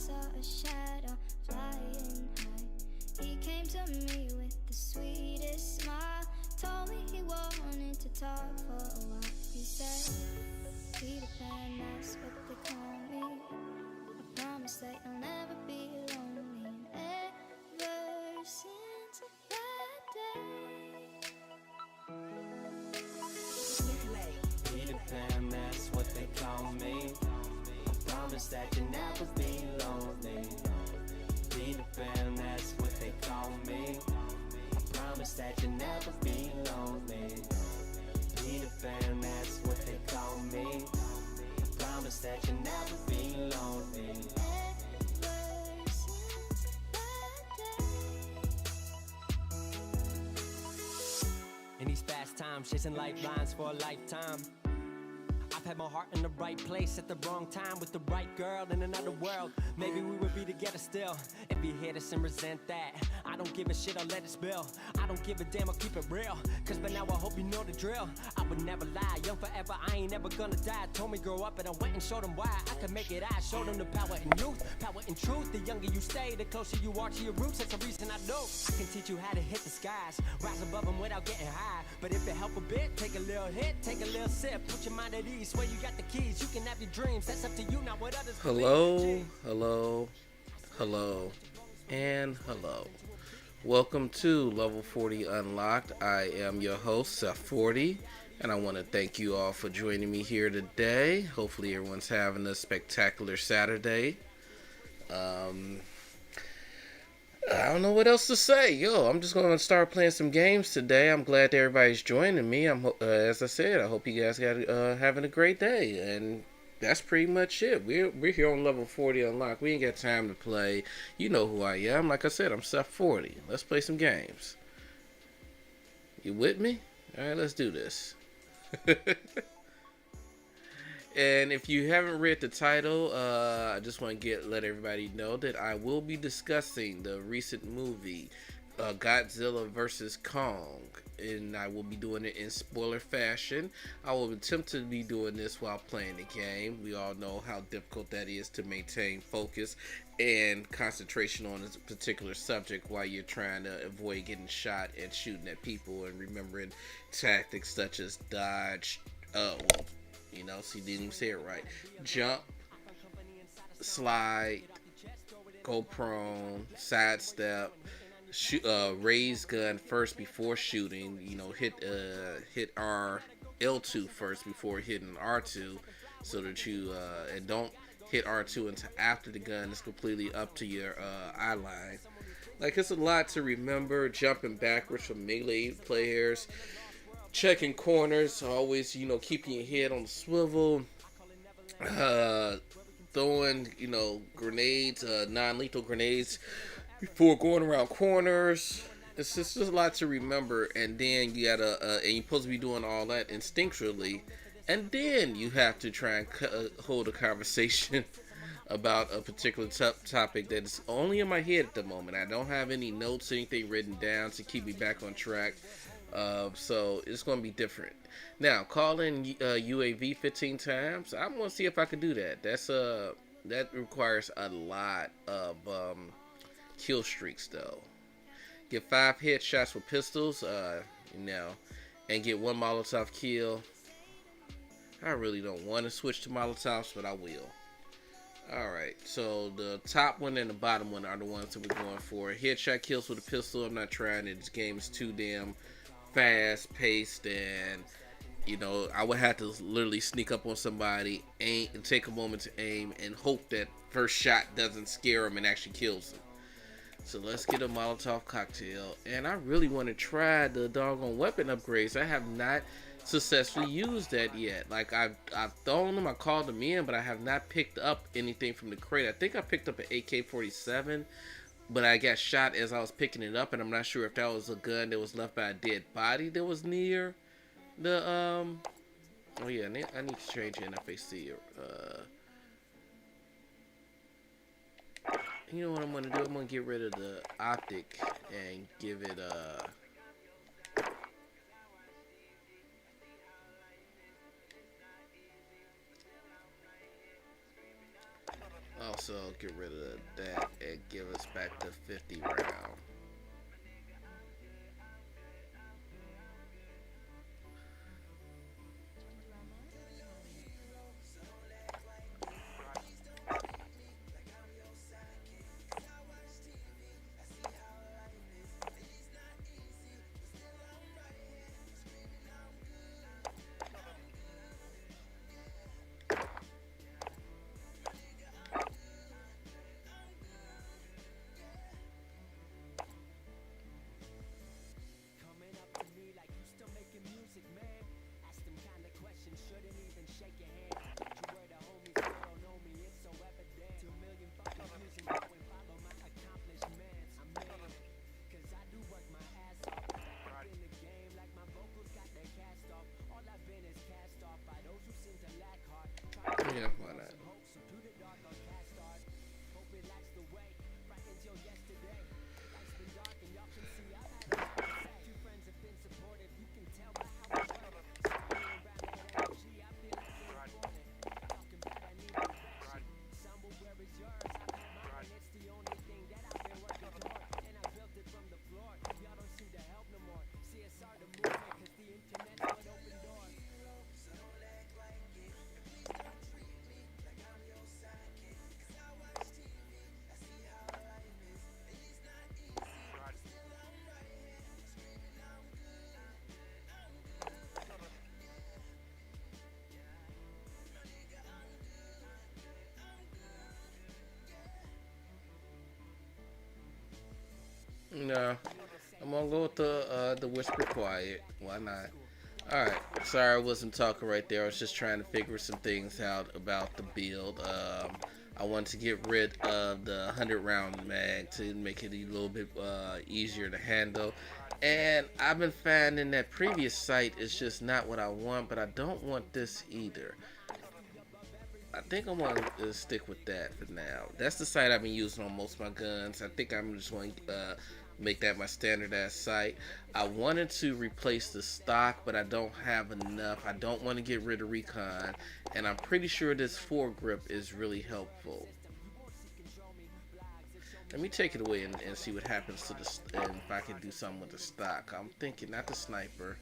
saw a shadow flying high. He came to me with the sweetest smile. Told me he wanted to talk for a while. He said, Peter Pan, that's what they call me. I promise that you'll never be lonely. And ever since that day, Peter Pan, that's what they call me. I promise that you'll never be lonely. Peter Pan, that's what they call me. I promise that you'll never be lonely. Peter Pan, that's what they call me. I promise that you'll never be lonely. ever since that day. In these fast times, chasing lifelines for a lifetime. I've had my heart in the right place at the wrong time with the right girl in another world. Maybe we would be together still. If you hate us and resent that, I don't give a shit, I'll let it spill. I don't give a damn, I'll keep it real. Cause by now I hope you know the drill. I would never lie, young forever, I ain't never gonna die. Told me grow up and I went and showed them why I could make it. I showed them the power in youth, power in truth. The younger you stay, the closer you are to your roots. That's the reason I know I can teach you how to hit the skies, rise above them without getting high. But if it help a bit, take a little hit, take a little sip. Put your mind at ease, swear you got the keys. You can have your dreams, that's up to you, not what others believe. Hello, and hello. Welcome to Level 40 Unlocked. I am your host, Seth 40, and I want to thank you all for joining me here today. Hopefully everyone's having a spectacular Saturday. I don't know what else to say. I'm just going to start playing some games today. I'm glad that everybody's joining me. As I said, I hope you guys got having a great day. And that's pretty much it. We're here on Level 40 Unlocked. We ain't got time to play. You know who I am. Like I said, I'm Seth 40. Let's play some games. You with me? All right, let's do this. And if you haven't read the title, I just want to let everybody know that I will be discussing the recent movie, Godzilla vs. Kong, and I will be doing it in spoiler fashion. I will attempt to be doing this while playing the game. We all know how difficult that is to maintain focus and concentration on a particular subject while you're trying to avoid getting shot and shooting at people and remembering tactics such as dodge, see, didn't even say it right. Jump, slide, go prone, sidestep, shoot, raise gun first before shooting. Hit R L2 first before hitting R2, so that you and don't hit R2 until after the gun is completely up to your eye line. Like, it's a lot to remember. Jumping backwards from melee players. Checking corners, always, keeping your head on the swivel, throwing, grenades, non-lethal grenades before going around corners. It's just a lot to remember, and then you gotta, and you're supposed to be doing all that instinctually, and then you have to try and hold a conversation about a particular topic that is only in my head at the moment. I don't have any notes, anything written down to keep me back on track. So it's going to be different. Now, call in UAV 15 times. I'm going to see if I can do that. That requires a lot of kill streaks, though. Get 5 headshots with pistols, and get 1 Molotov kill. I really don't want to switch to Molotovs, but I will. Alright, so the top one and the bottom one are the ones that we're going for. Headshot kills with a pistol. I'm not trying it. This game is too damn fast paced, and I would have to literally sneak up on somebody, aim, and take a moment to aim and hope that first shot doesn't scare them and actually kills them. So let's get a Molotov cocktail, and I really want to try the doggone weapon upgrades. I have not successfully used that yet. Like, I've thrown them, I called them in, but I have not picked up anything from the crate. I think I picked up an AK-47, but I got shot as I was picking it up, and I'm not sure if that was a gun that was left by a dead body that was near the, oh yeah, I need to change the NFAC. You know what I'm going to do? I'm going to get rid of the optic and give it, So get rid of that and give us back to 50 round. Yeah, why not? No, I'm gonna go with the whisper quiet. Why not? All right. Sorry, I wasn't talking right there. I was just trying to figure some things out about the build. I wanted to get rid of the 100 round mag to make it a little bit easier to handle. And I've been finding that previous sight is just not what I want, but I don't want this either. I think I'm going to stick with that for now. That's the sight I've been using on most of my guns. I think I'm just going to make that my standardized sight. I wanted to replace the stock, but I don't have enough. I don't want to get rid of recon, and I'm pretty sure this foregrip is really helpful. Let me take it away and see what happens to the, and if I can do something with the stock. I'm thinking not the sniper.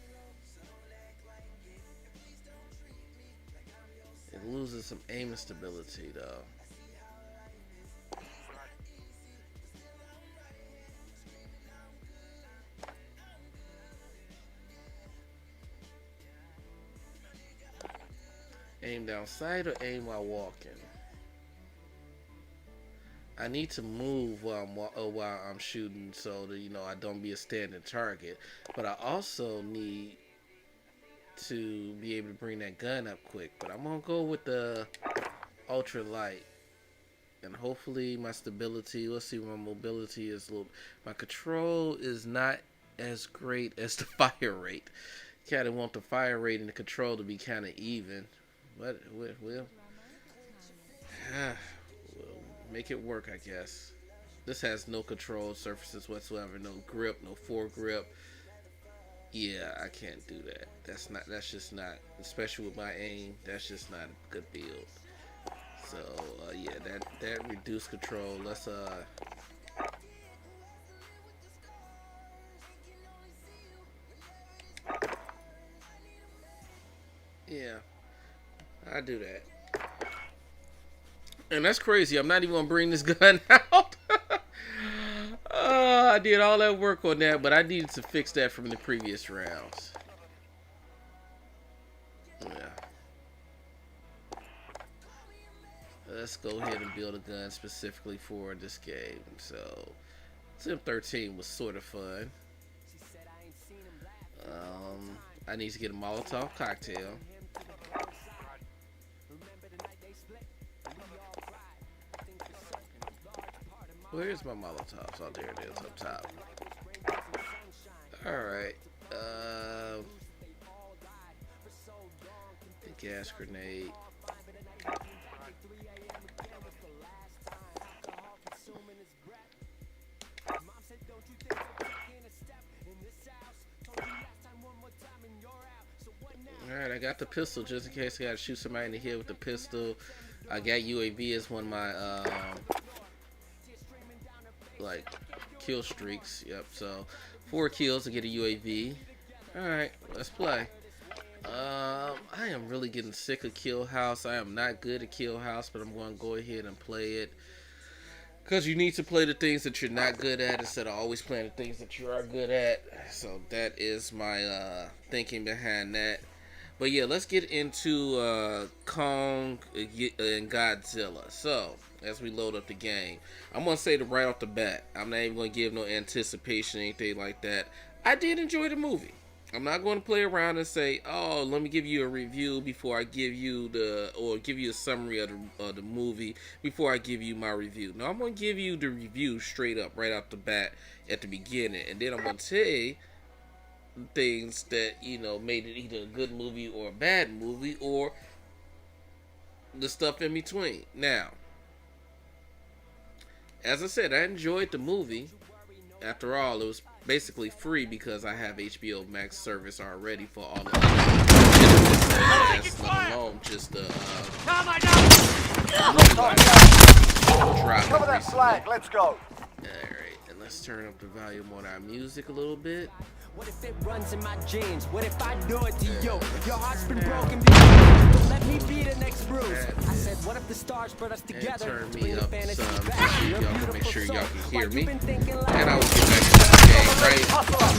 It loses some aim stability though. Aim down sight or aim while walking? I need to move while I'm shooting so that I don't be a standing target. But I also need to be able to bring that gun up quick. But I'm gonna go with the ultra light, and hopefully my stability. Let's see, my mobility is a little. My control is not as great as the fire rate. Kind of want the fire rate and the control to be kind of even, but we'll make it work, I guess. This has no control surfaces whatsoever, no grip, no foregrip. Yeah, I can't do that. That's just not, especially with my aim, that's just not a good build. So yeah, that reduced control. Let's yeah, I do that. And that's crazy. I'm not even gonna bring this gun out. I did all that work on that, but I needed to fix that from the previous rounds. Yeah. Let's go ahead and build a gun specifically for this game. So, Sim 13 was sort of fun. I need to get a Molotov cocktail. Where's my Molotovs? Oh, there it is up top. Alright. The gas grenade. Alright, I got the pistol just in case I gotta shoot somebody in the head with the pistol. I got UAV as one of my like kill streaks. Yep. So 4 kills to get a UAV. All right, let's play. I am really getting sick of Kill House. I am not good at Kill House, but I'm going to go ahead and play it. Because you need to play the things that you're not good at instead of always playing the things that you are good at. So that is my thinking behind that. But yeah, let's get into Kong and Godzilla. So, as we load up the game, I'm going to say right off the bat, I'm not even going to give no anticipation or anything like that. I did enjoy the movie. I'm not going to play around and say, oh, let me give you a review before I give you give you a summary of the movie before I give you my review. No, I'm going to give you the review straight up right off the bat at the beginning. And then I'm going to tell you things that, you know, made it either a good movie or a bad movie or the stuff in between. Now, as I said, I enjoyed the movie. After all, it was basically free because I have HBO Max service already for all of it. Let alone just the drop. Cover that flag. Let's go. All right, and let's turn up the volume on our music a little bit. What if it runs in my genes? What if I do it to you? Your heart's been broken before. Let me be the next Bruce. I said, what if the stars brought us together? And turn me up some so y'all can make sure y'all can hear me. And I will get back to the game right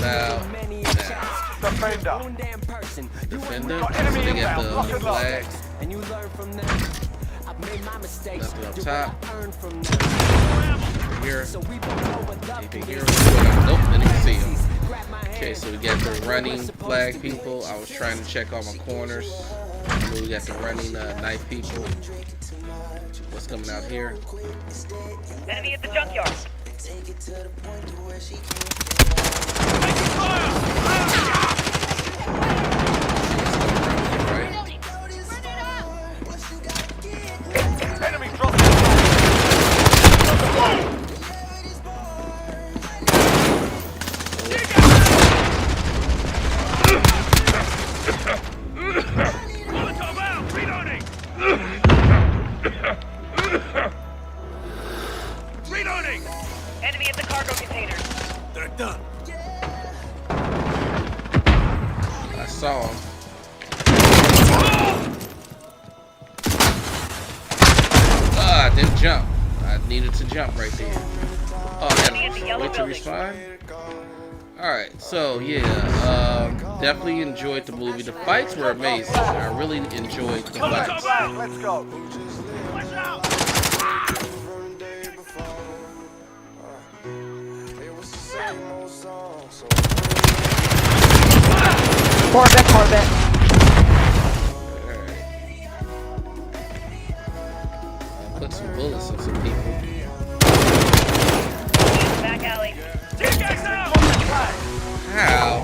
now. Defender. So they got the flags. And you learn from them. I've made my mistakes. Nothing up top. Here. So we both know what love You can is. hear them. Nope, didn't even see them. Okay, so we got the running flag people. I was trying to check all my corners. So we got the running knife people. What's coming out here? Enemy at the junkyard. Enemy dropped. Reloading! Enemy at the cargo container. They're done. I saw him. I didn't jump. I needed to jump right there. Oh, I had to wait to respawn? Alright, so yeah, definitely enjoyed the movie. The fights were amazing. I really enjoyed the fights. Let's go. Corvette. I'll put some bullets in some people. Back alley. How?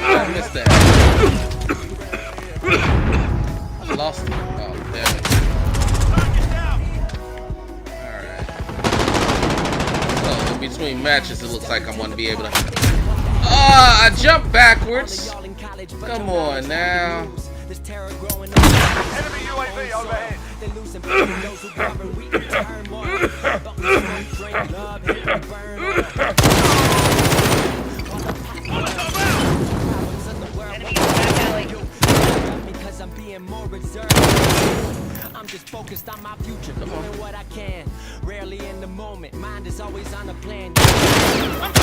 I missed that. I lost it. Oh, damn it. Alright. So, in between matches, it looks like I'm going to be able to... I jumped backwards. Come on now. Enemy UAV overhead. Enemy back alley. Because I'm being more reserved. I'm just focused on my future, doing what I can. Rarely in the moment, mind is always on a plan. I'm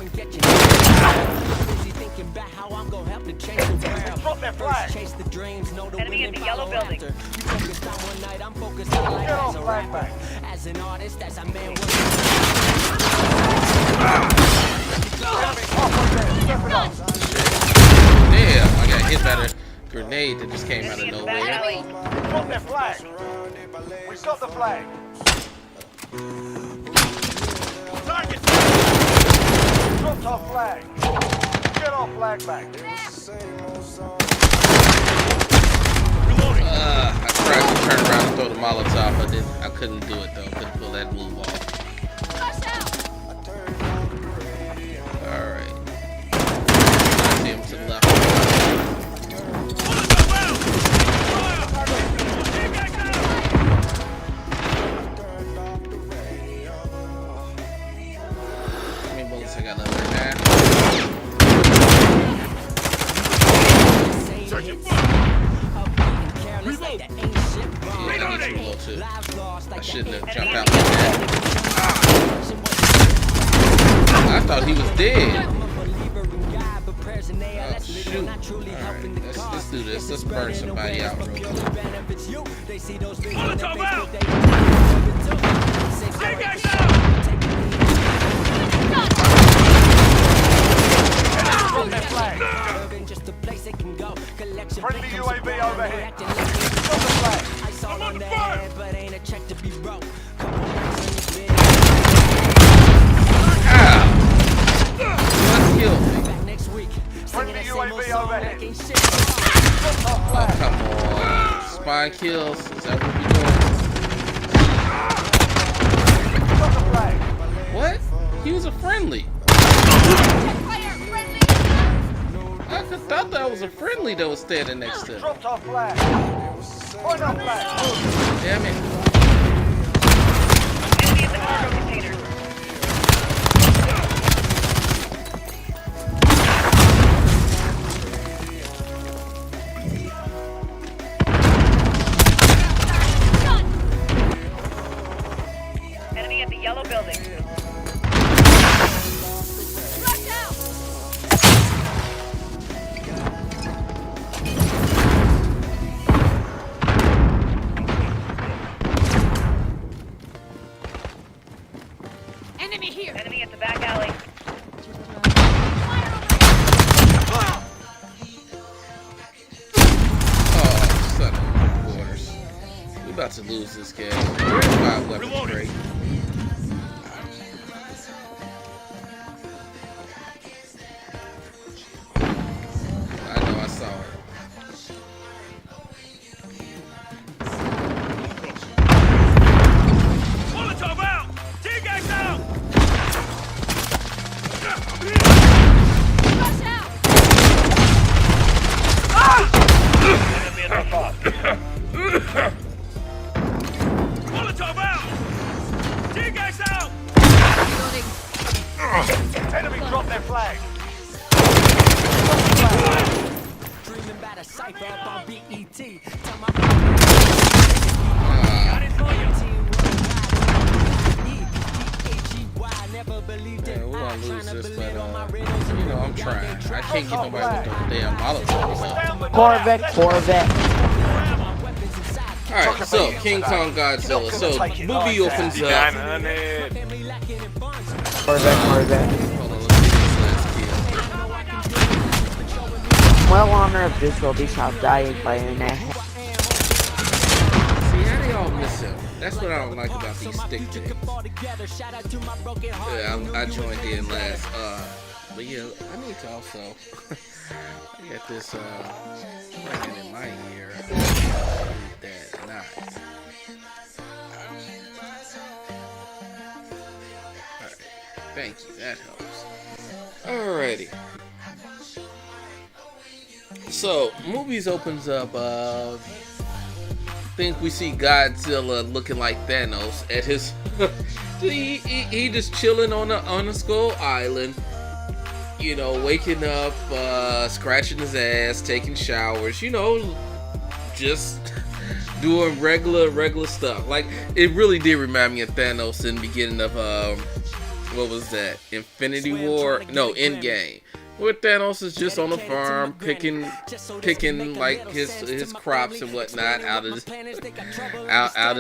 taking fire. Busy thinking about how I'm gonna help to change the world. Drop that flag. First chase the dreams, know the Enemy women in the yellow follow building. after. You focused on one night, I'm focused on life Get as off a flag rapper, back. as an artist, as a man. Enemy halfway there. Step it up. Damn, I got hit by the grenade that just came out of Enemy in the back nowhere. alley. Drop that flag. We've got the flag. Target. Dropped our flag. Get our flag back. I tried to turn around and throw the Molotov. I couldn't do it though. Couldn't pull that move off. Alright. See him to the left. guess I got another half. Yeah, I need to reload too. I shouldn't have jumped out like that. I thought he was dead. Oh shoot. Alright, let's do this. Let's burn somebody out real quick. Molotov out! Take guys out! Drop their flag. Friendly UAV overhead. Drop the flag. I'm on the fire! One killed me. Friendly UAV overhead. Oh, come on. Spy kills. Is that what we doing? Drop the flag. What? He was a friendly. I thought that was a friendly that was standing next to him. Dropped our flag. Point our flag. Damn it. Enemy in the cargo container. Enemy at the yellow building. Enemy at the back alley. Oh, son of quarters. We about to lose this game. Where's my weapon crate? I know I saw her. Molotov out! Tear gas out! Enemy in the car. Molotov out! Tear gas out! Enemy dropped their flag. Dreaming about a cipher up on BET. Got it for you. Yeah, we're gonna lose this, but you know, I'm trying. I can't get nobody with those damn Molotovs up. Corvette. Alright, so King Kong Godzilla. So movie opens up. Corvette. Hold on, let's see this last kill. Well honor of this will be shot dying by an ass. See how they all miss him. That's what I don't like about these stick things. Yeah, I joined in last. But yeah, I need to also get this ringing in my ear. That not. Alright, thank you. That helps. Alrighty. So, movies opens up. Think we see Godzilla looking like Thanos at his. he just chilling on a Skull Island. You know, waking up, scratching his ass, taking showers. You know, just doing regular stuff. Like, it really did remind me of Thanos in the beginning of what was that? Infinity War? No, Endgame. Where Thanos is just on the farm picking like his crops and whatnot out of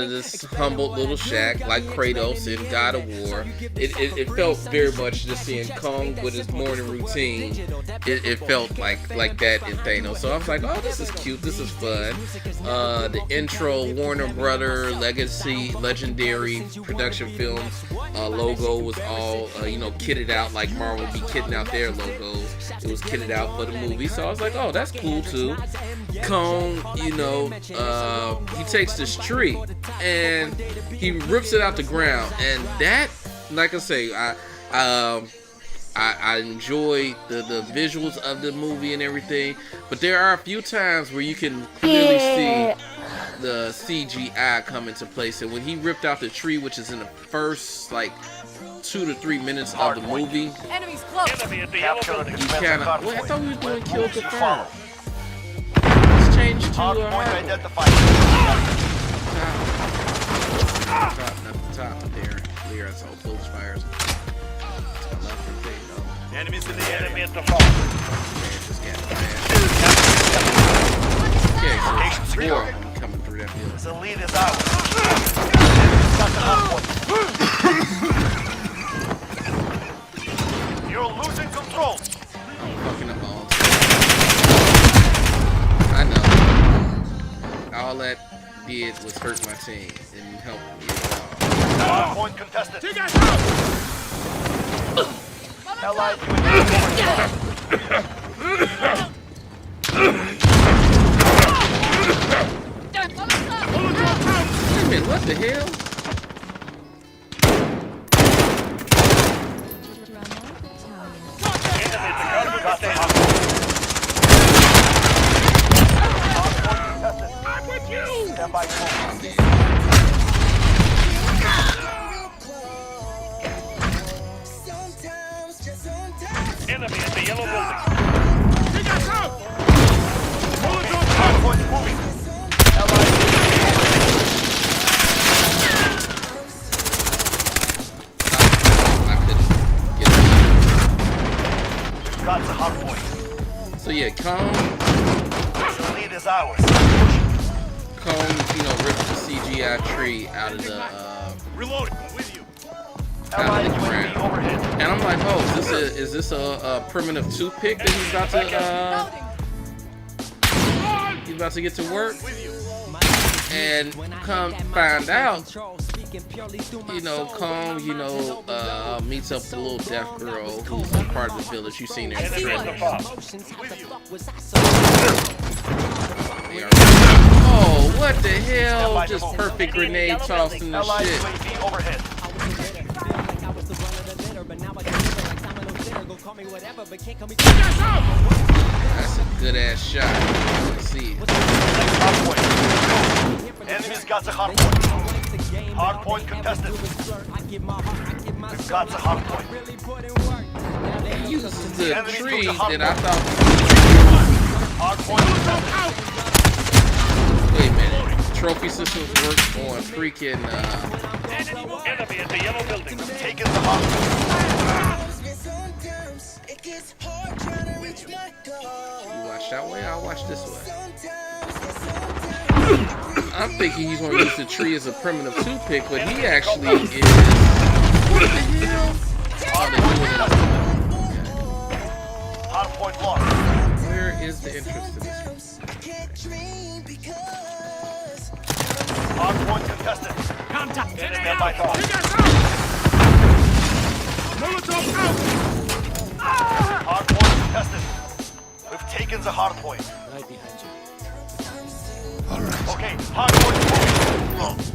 this humble little shack, like Kratos in God of War. It felt very much just seeing Kong with his morning routine. It felt like that in Thanos. So I was like, oh, this is cute, this is fun. The intro Warner Brother legendary production films logo was all kitted out like Marvel be kitting out their logos. It was kitted out for the movie, so I was like, oh, that's cool too. Kong, he takes this tree and he rips it out the ground, and that, like I say, I enjoy the visuals of the movie and everything, but there are a few times where you can clearly see the CGI come into place. And when he ripped out the tree, which is in the first like 2 to 3 minutes of the movie, Enemies close. Enemy at the yellow Capture and building. you dismantle kind of. hard Wait, I point. thought we were doing kill Moves you confirm. follow. Let's change to Hard point hard. identified. Top, not the top there. Clear as all close fires. Enemies in the Enemy area. at the farm. Okay, so Location 4 secured. of them coming through that field. The lead is ours. Got the hard point. You're losing control. I'm fucking up my own team. I know. All that did was hurt my team. Didn't help me at all. Hard point contested. Allied Wait a minute, what the hell? got the hard point. I'm with you. Stand by phone. Enemy at the yellow building. Hard point moving. Allied I couldn't get got the hard point. it. So yeah, Cone, The lead is ours. you know, ripped the CGI tree out of the Reloading. With you. out Allied of the UAV ground. overhead. And I'm like, oh, is this a primitive toothpick that he's about to get to work? And come find out, you know, Kong, meets up with the little deaf girl who's a part of the village. You've seen her in the Enemy at the trailer. farm. Oh, what the hell? Just perfect grenade tossing the Allied shit. UAV overhead. That's a good ass shot. Let's see. Hard point. Enemies got the hard point. Hard point contested. We've got the hard point. He uses the tree that I thought. Hard point contested. Wait a minute. Trophy systems work on freaking. Enemy at the yellow building. Taking the hard point. You watch that way, I'll watch this way. I'm thinking he's gonna use the tree as a primitive toothpick, but he actually is. What the hell? Oh, they're doing it. Hard point lost. Where is the interest in this? Hard point contested. Stand by call. Hard point contested. We've taken the hard point. Right behind you. Okay, hard point moving.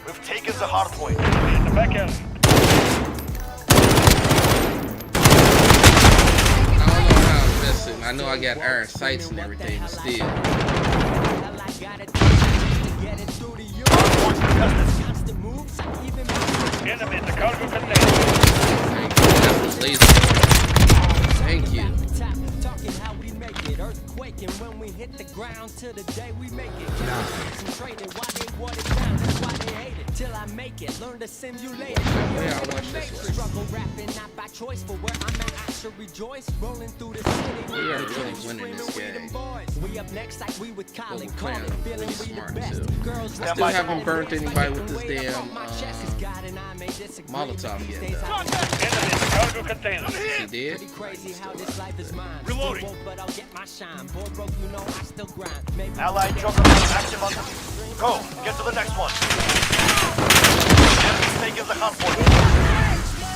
We've taken the hard point. Enemy at the back alley. I don't know how I'm missing. I know I got iron sights and everything, but still. Hard point contested. Enemy at the cargo container. Thank you. That was laser. Thank you. Talking how we make it, earthquaking when we hit the ground till the day we make it. Concentrated, why they water down, that's why they hate it. Till I make it, learn to simulate it. Yeah, I'll watch this one. Struggle rapping, not by choice, for where I'm at, I should rejoice. Rolling through the city, We are really winning this game. we up next like we with Colin, We're Colin, playing feeling really we the smart, best. too. Girls, I still haven't burnt anybody with this damn Molotov yet, though. Enemy at the cargo container. He did? Pretty crazy how this life is mine. Reloading. Still won't, but I'll get my shine. Boy broke, you know I still grind. Maybe Allied juggernaut active on the... Go, get to the next one. Enemy's taking the hard point.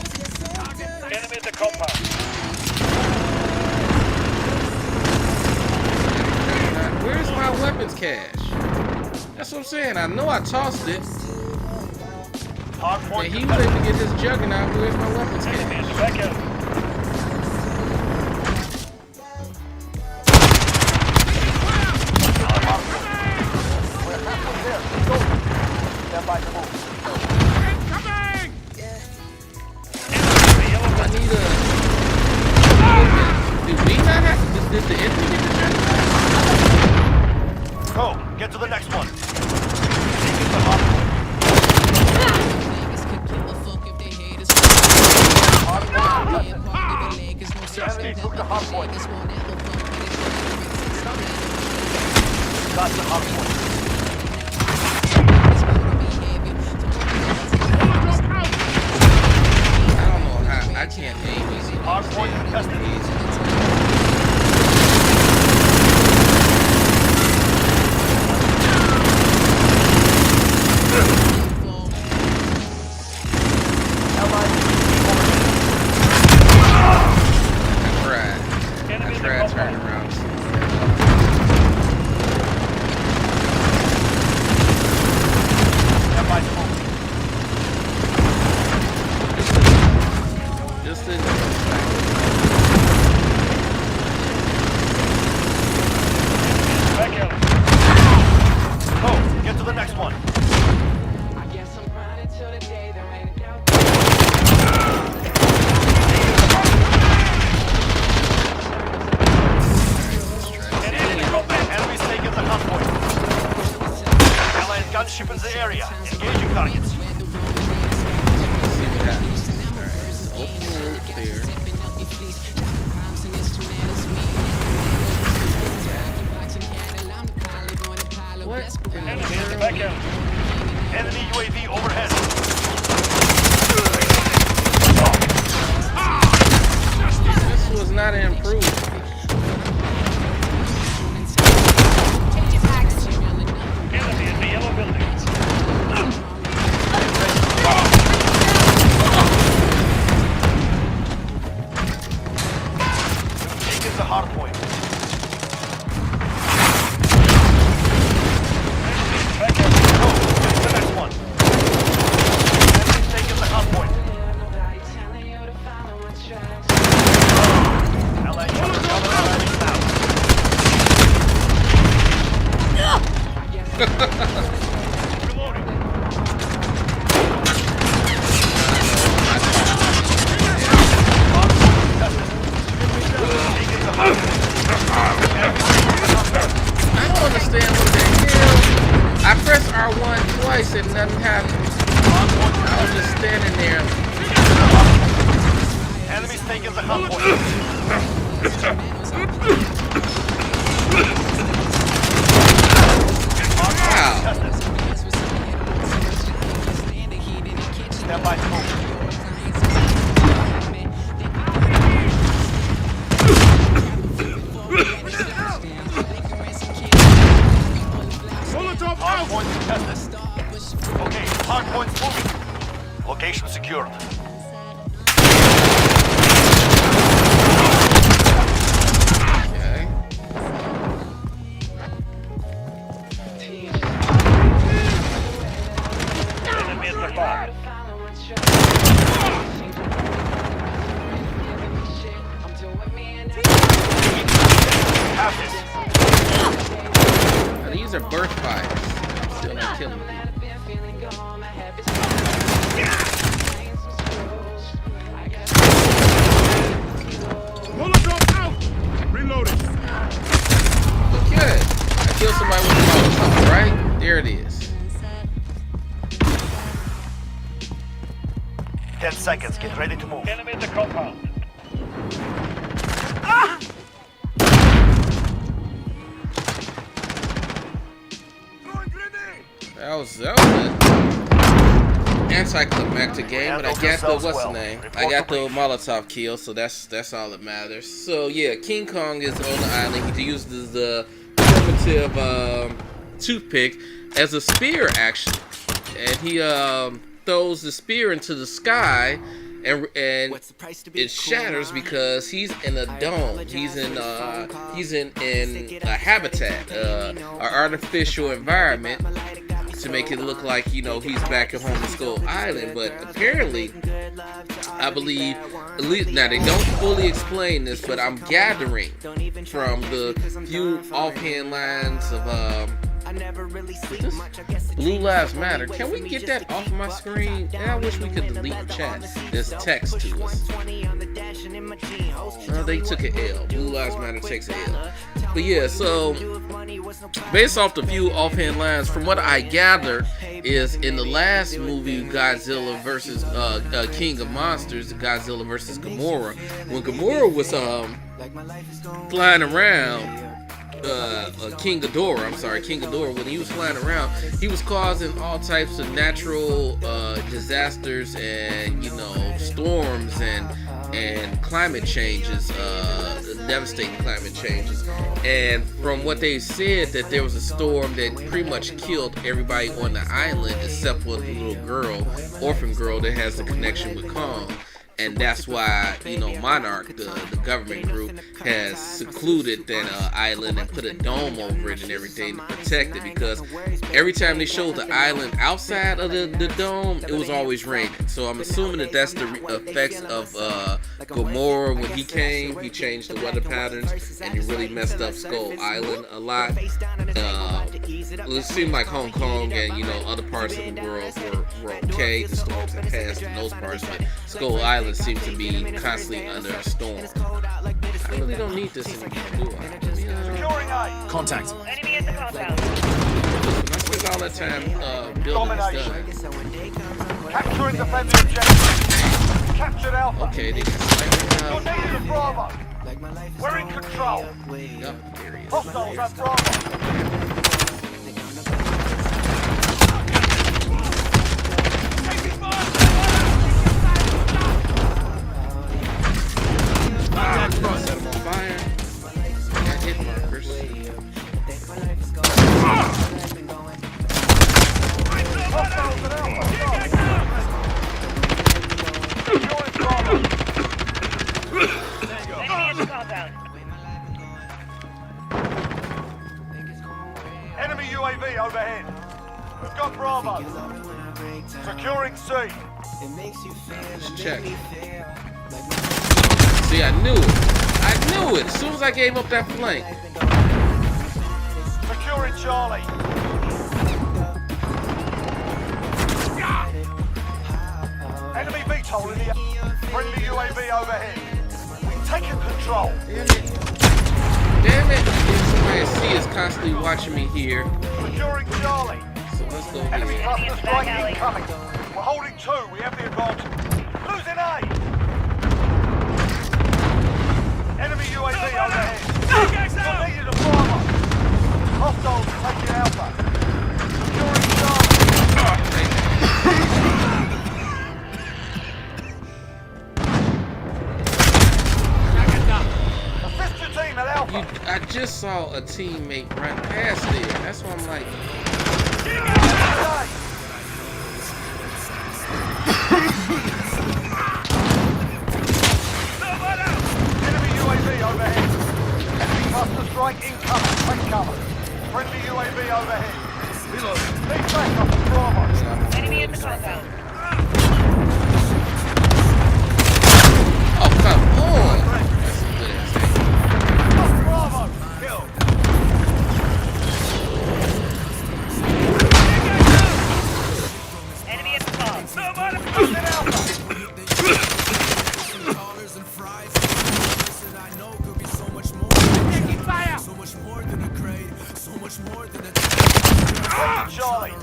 Enemy at the compound. Where's my weapons cache? That's what I'm saying. I know I tossed it. Hardpoint he was able to contested. get this juggernaut. Where's my weapons Enemy cache? at the back end. We're halfway there. Keep going. Stand by to move. I need a. Did we not have? Did the enemy get the juggernaut? Go. Get to the next one. Taking the hardpoint. Enemy took the hardpoint. Got the hardpoint. I don't know how. I can't aim easy. Hardpoint contested. I tried turning around. Stand by to move. Just in Back end. Go. Get to the next one. Enemies taking the hardpoint. Allied gunship in the area. Engaging targets. see what happens. Alright, open the road clear. What? Enemy at the back end. Enemy UAV overhead. This was not improved. Enemy at the yellow building. Taking the hardpoint. Back end. Go. Get to the next one. Enemies taking the hardpoint. Allied troops coming arriving now. Reloading. Taking the hardpoint. I don't understand what the hell. I pressed R1 twice and nothing happened. I was just standing there. Enemies taking the hardpoint. Wow. Stand by to move. Hardpoint contested. Okay, hardpoint's moving. Location secured. Okay. Enemy at the bar. Have this. Now, these are burst fires. I'm still not killing people. Okay. I killed somebody with a Molotov, right? There it is. 10 seconds. Get ready to move. Enemy at the compound. That was an anticlimactic game, but I got the what's the name? I got the Molotov kill, so that's all that matters. So yeah, King Kong is on the island. He uses the primitive toothpick as a spear, actually, and he throws the spear into the sky, and it shatters because he's in a dome. He's in a habitat, an artificial environment. to make it look like, you know, he's back at home in Skull Island. But apparently, I believe, at least, now they don't fully explain this, but I'm gathering from the few offhand lines of Blue Lives Matter. Can we get that off my screen? And I wish we could delete the chat. There's text to us. They took an L. Blue Lives Matter takes an L. But yeah, so based off the few offhand lines, from what I gathered, is in the last movie, Godzilla versus King of Monsters, Godzilla versus Gamora, when Gamora was flying around. King Ghidorah, when he was flying around, he was causing all types of natural disasters and, you know, storms and climate changes, devastating climate changes. And from what they said, that there was a storm that pretty much killed everybody on the island except for the little girl, orphan girl that has the connection with Kong. And that's why, you know, Monarch, the government group, has secluded that island and put a dome over it and everything to protect it, because every time they showed the island outside of the dome, it was always raining. So I'm assuming that that's the effects of Gamora. When he came, he changed the weather patterns and he really messed up Skull Island a lot. It seemed like Hong Kong and, you know, other parts of the world were okay. The storms had passed in those parts, but Skull Island seems to be constantly under a storm. I really don't need this anymore, do I? Contact. Enemy at the compound. I spent all that time building this done. Capture and defend the objective. Captured Alpha. Okay, they can snipe You're it needed at Bravo. We're in control. Yep, there he is. Hostiles at Bravo. Set him on fire. Got hit markers. Hostiles at Alpha. Enemy at the compound. Enemy UAV overhead. We've got Bravo. Securing C. Let's check. See, I knew it. As soon as I gave up that flank. Securing Charlie. Enemy VTOL in the friendly UAV overhead. We've taken control. Damn it. Somebody at C is constantly watching me here. Securing Charlie. So let's go Enemy here. cluster strike incoming. We're holding 2. We have the advantage. Losing A. Enemy UAV overhead. You're needed at Bravo. Hostiles taking Alpha. Securing Charlie. Assist your team at Alpha. I just saw a teammate run past there. That's why I'm like, Enemy UAV overhead. Enemy cluster strike incoming. Take cover. Friendly UAV overhead. Reload. Need backup at Bravo. Enemy at the compound. oh, come on. That's a good ass Bravo. Kill. Enemy at the compound. Losing Alpha. Taking Charlie.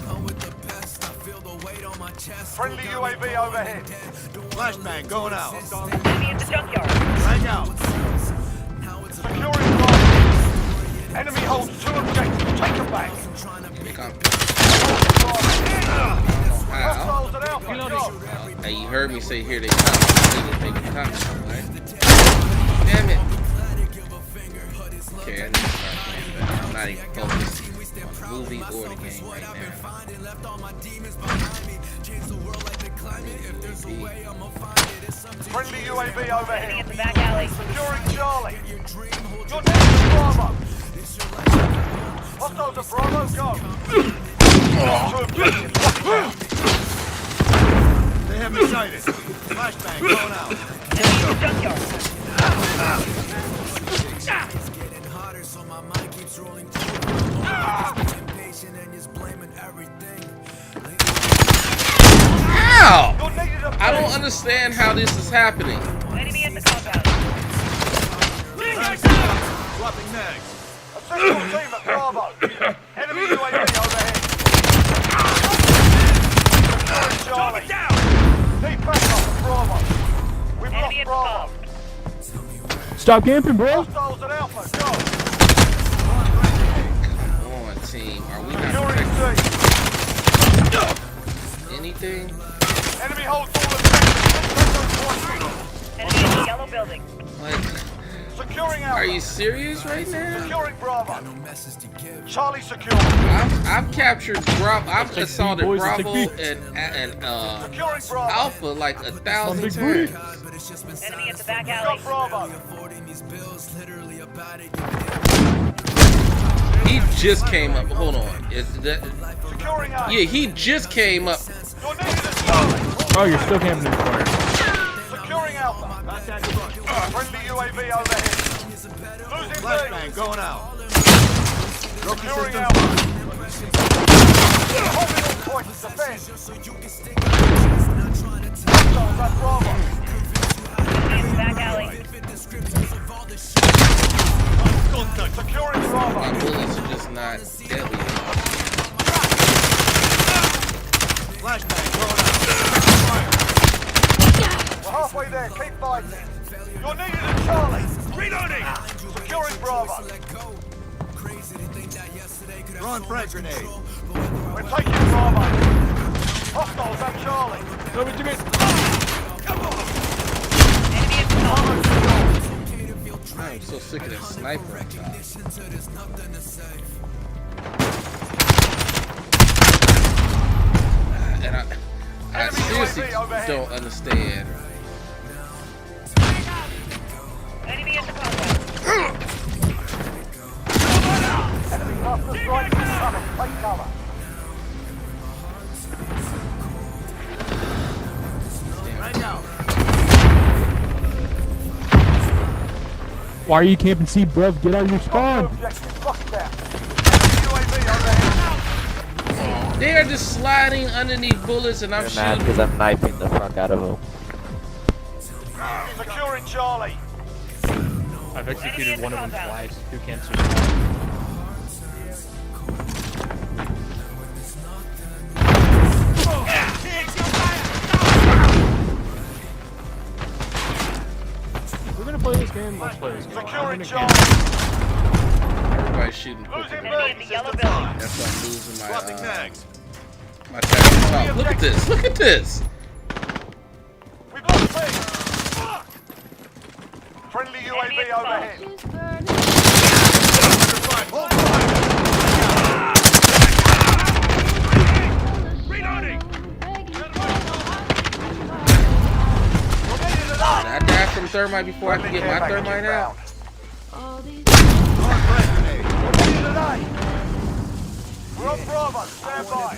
Friendly UAV overhead. Flashbang going out. Enemy at the junkyard. Drag out. Securing Bravo. Enemy holds 2 objectives. Take them back. Hostiles at Alpha. Go. Hey, you heard me say here they come. They can come, right? Damn it. Okay, I need to start playing better. I'm not even focused on the movie or the game right now. Friendly UAV Enemy overhead. at the back alley. Securing Charlie. You're next to Bravo. Hostiles at Bravo. Go. To objective, lock it down. They have me sighted. Flashbang going out. Enemy in the junkyard. Getting harder, so my mind keeps rolling through. Impatient and just blaming everything. Ow! You're needed at I don't base. understand how this is happening. Enemy at the compound. Swapping mags. A central team at Bravo. Enemy UAV overhead. Securing Charlie. Need backup at Bravo. We've Enemy lost at the Bravo. com. Stop camping, bro. Hostiles at Alpha, go. Come on, team. Are we not Securing protecting C. anything? Enemy holds all the Enemy in the yellow building. Like, Securing Alpha. are you serious right now? Securing Bravo. No message to give. Charlie secure. I've captured Bravo. I've assaulted boys, Bravo take B. and Securing Bravo. Alpha like 1,000 big booty. times. But it's just been Enemy at the back Got alley. Bravo. affording these bills, literally about it. He just came up. Hold on. Is that? Securing A. Yeah, he just came up. You're needed at Charlie. Oh, you're still camping in the corner. Securing Alpha. Friendly UAV overhead. Losing B. Flashbang going out. Broken Securing system. Alpha. Holding all points to defend. Hostiles at Bravo. Enemy in the back alley. Securing My Bravo. bullets are just not deadly. Flashbang going out. We're halfway there. Keep fighting. You're needed at Charlie. Reloading. Securing Bravo. Throwing frag grenade. We're taking Bravo. Hostiles at Charlie. Enemy at the com. I'm so sick of that sniper on top. And I seriously don't understand. Enemy at the compound. Enemy cluster strike incoming. Take cover. Right now. Why are you camping C, bruv? Get out of your spawn. Objective. Lock it down. Enemy UAV overhead. They're just sliding underneath bullets and I'm They're mad shooting. because I'm knifing the fuck out of them. Securing Charlie. I've executed one of them twice. Who can't We're gonna play this game. Let's play this game. Securing Charlie. Everybody's shooting. Losing Enemy in B. the yellow building. That's why I'm losing Swapping mags. my tactical thought. Look at this. Look at this. We've lost B. Friendly Enemy UAV at the overhead. Hold fire. Reloading. You're needed at A. Did I die from thermite before I could get my thermite out? Throwing frag grenade. Needed at A. We're on Bravo. Stand by.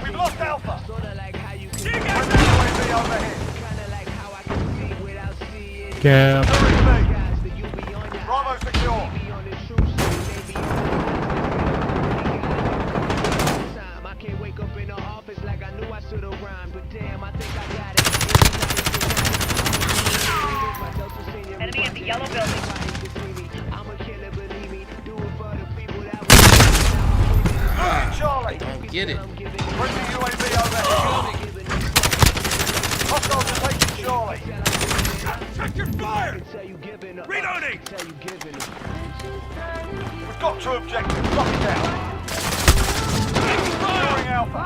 We've lost Alpha. Friendly UAV overhead. Camp. Securing B. Bravo secure. Enemy at the yellow building. Losing Charlie. Don't get it. Friendly UAV overhead. Hostiles are taking Charlie. Check your fire. Reloading. We've got two objectives. Lock it down. Securing Alpha.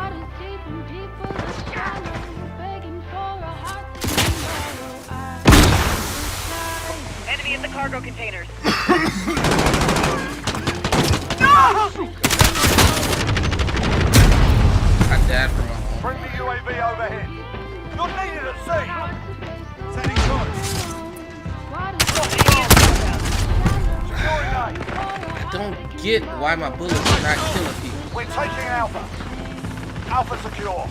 Enemy at the cargo containers. I died from my own. Friendly UAV overhead. You're needed at sea. Setting charge. Lost Enemy at the Bravo. compound. Securing A. get why my bullets are not killing people. We're taking Alpha. Alpha secure.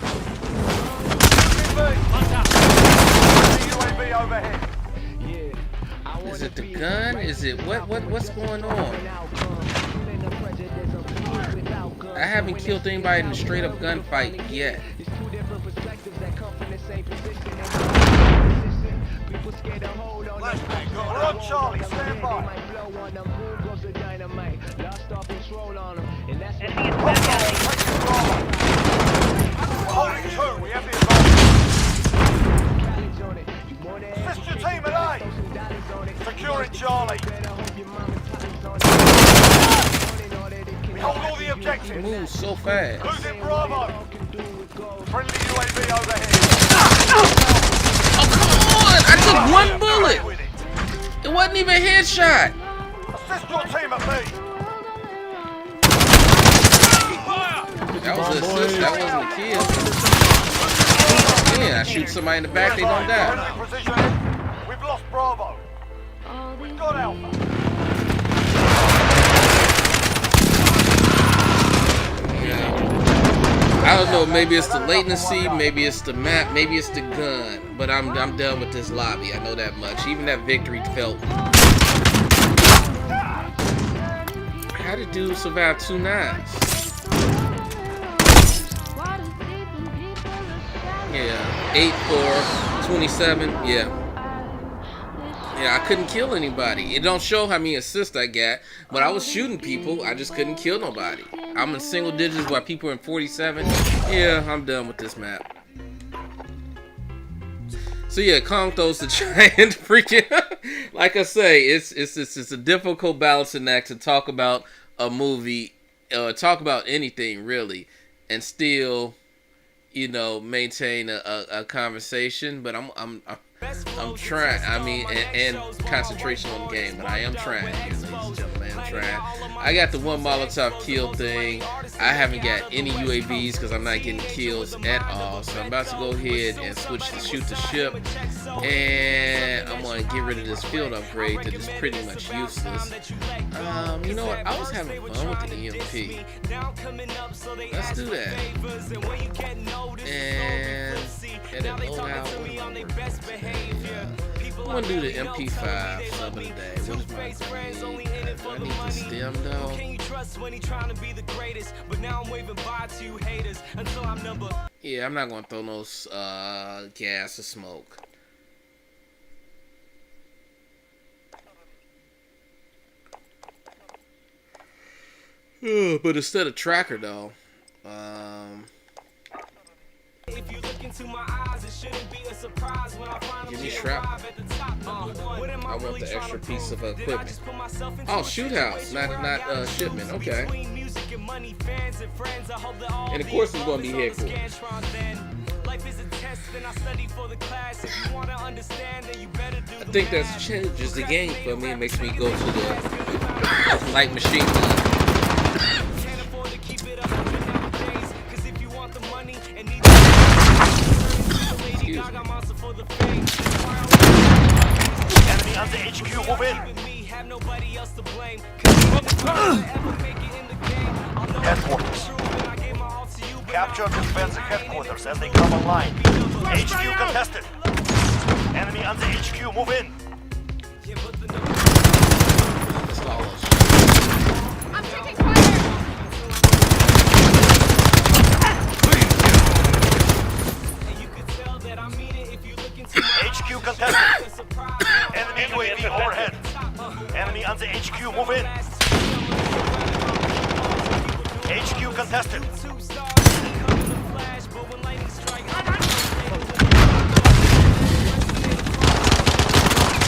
UAV overhead. Is it the gun? Is it what's going on? I haven't killed anybody in a straight up gunfight yet. We're on Charlie, stand by. Enemy in the back alley. We're holding 2, we have the advantage. Assist your team at A. Securing Charlie. We hold all the objectives. Move so fast. Losing Bravo. Friendly UAV overhead. Oh, come on! I took one bullet! It wasn't even a headshot! Assist your team at B. That was an assist, that wasn't a kill. Yeah, I shoot somebody in the back, they don't die. Friendly precision. We've lost Bravo. We've got Alpha. I don't know, maybe it's the latency, maybe it's the map, maybe it's the gun, but I'm done with this lobby, I know that much. Even that victory felt... How did dude survive 2 9s? Yeah, 8 4 27, yeah. Yeah, I couldn't kill anybody. It don't show how many assists I got, but I was shooting people, I just couldn't kill nobody. I'm in single digits while people are in 47. Yeah, I'm done with this map. So yeah, Kong throws the giant freaking... Like I say, it's a difficult balancing act to talk about a movie, talk about anything really, and still, you know, maintain a conversation. But I'm trying. I mean, and concentration on the game. But I am trying, ladies and gentlemen. I'm trying. I got the one Molotov kill thing. I haven't got any UAVs because I'm not getting kills at all. So I'm about to go ahead and switch to shoot the ship. And I'm going to get rid of this field upgrade that is pretty much useless. You know what? I was having fun with the EMP. Let's do that. And edit loadout. I'm going to do the MP5 sub of the day. What is my grade? Do I need the stem though? Yeah, I'm not going to throw no gas or smoke. But instead of tracker though, give me shrapnel. I want the extra piece of equipment. Oh, shoot house, not shipment. Okay. And of course it's going to be headquarters. I think that changes the game for me. It makes me go to the light machine gun. Enemy on the HQ, move in. Headquarters. Capture defensive headquarters as they come online. HQ contested. Enemy on the HQ, move in. I'm taking fire! HQ contested. Enemy UAV overhead. Enemy on the HQ, move in. HQ contested.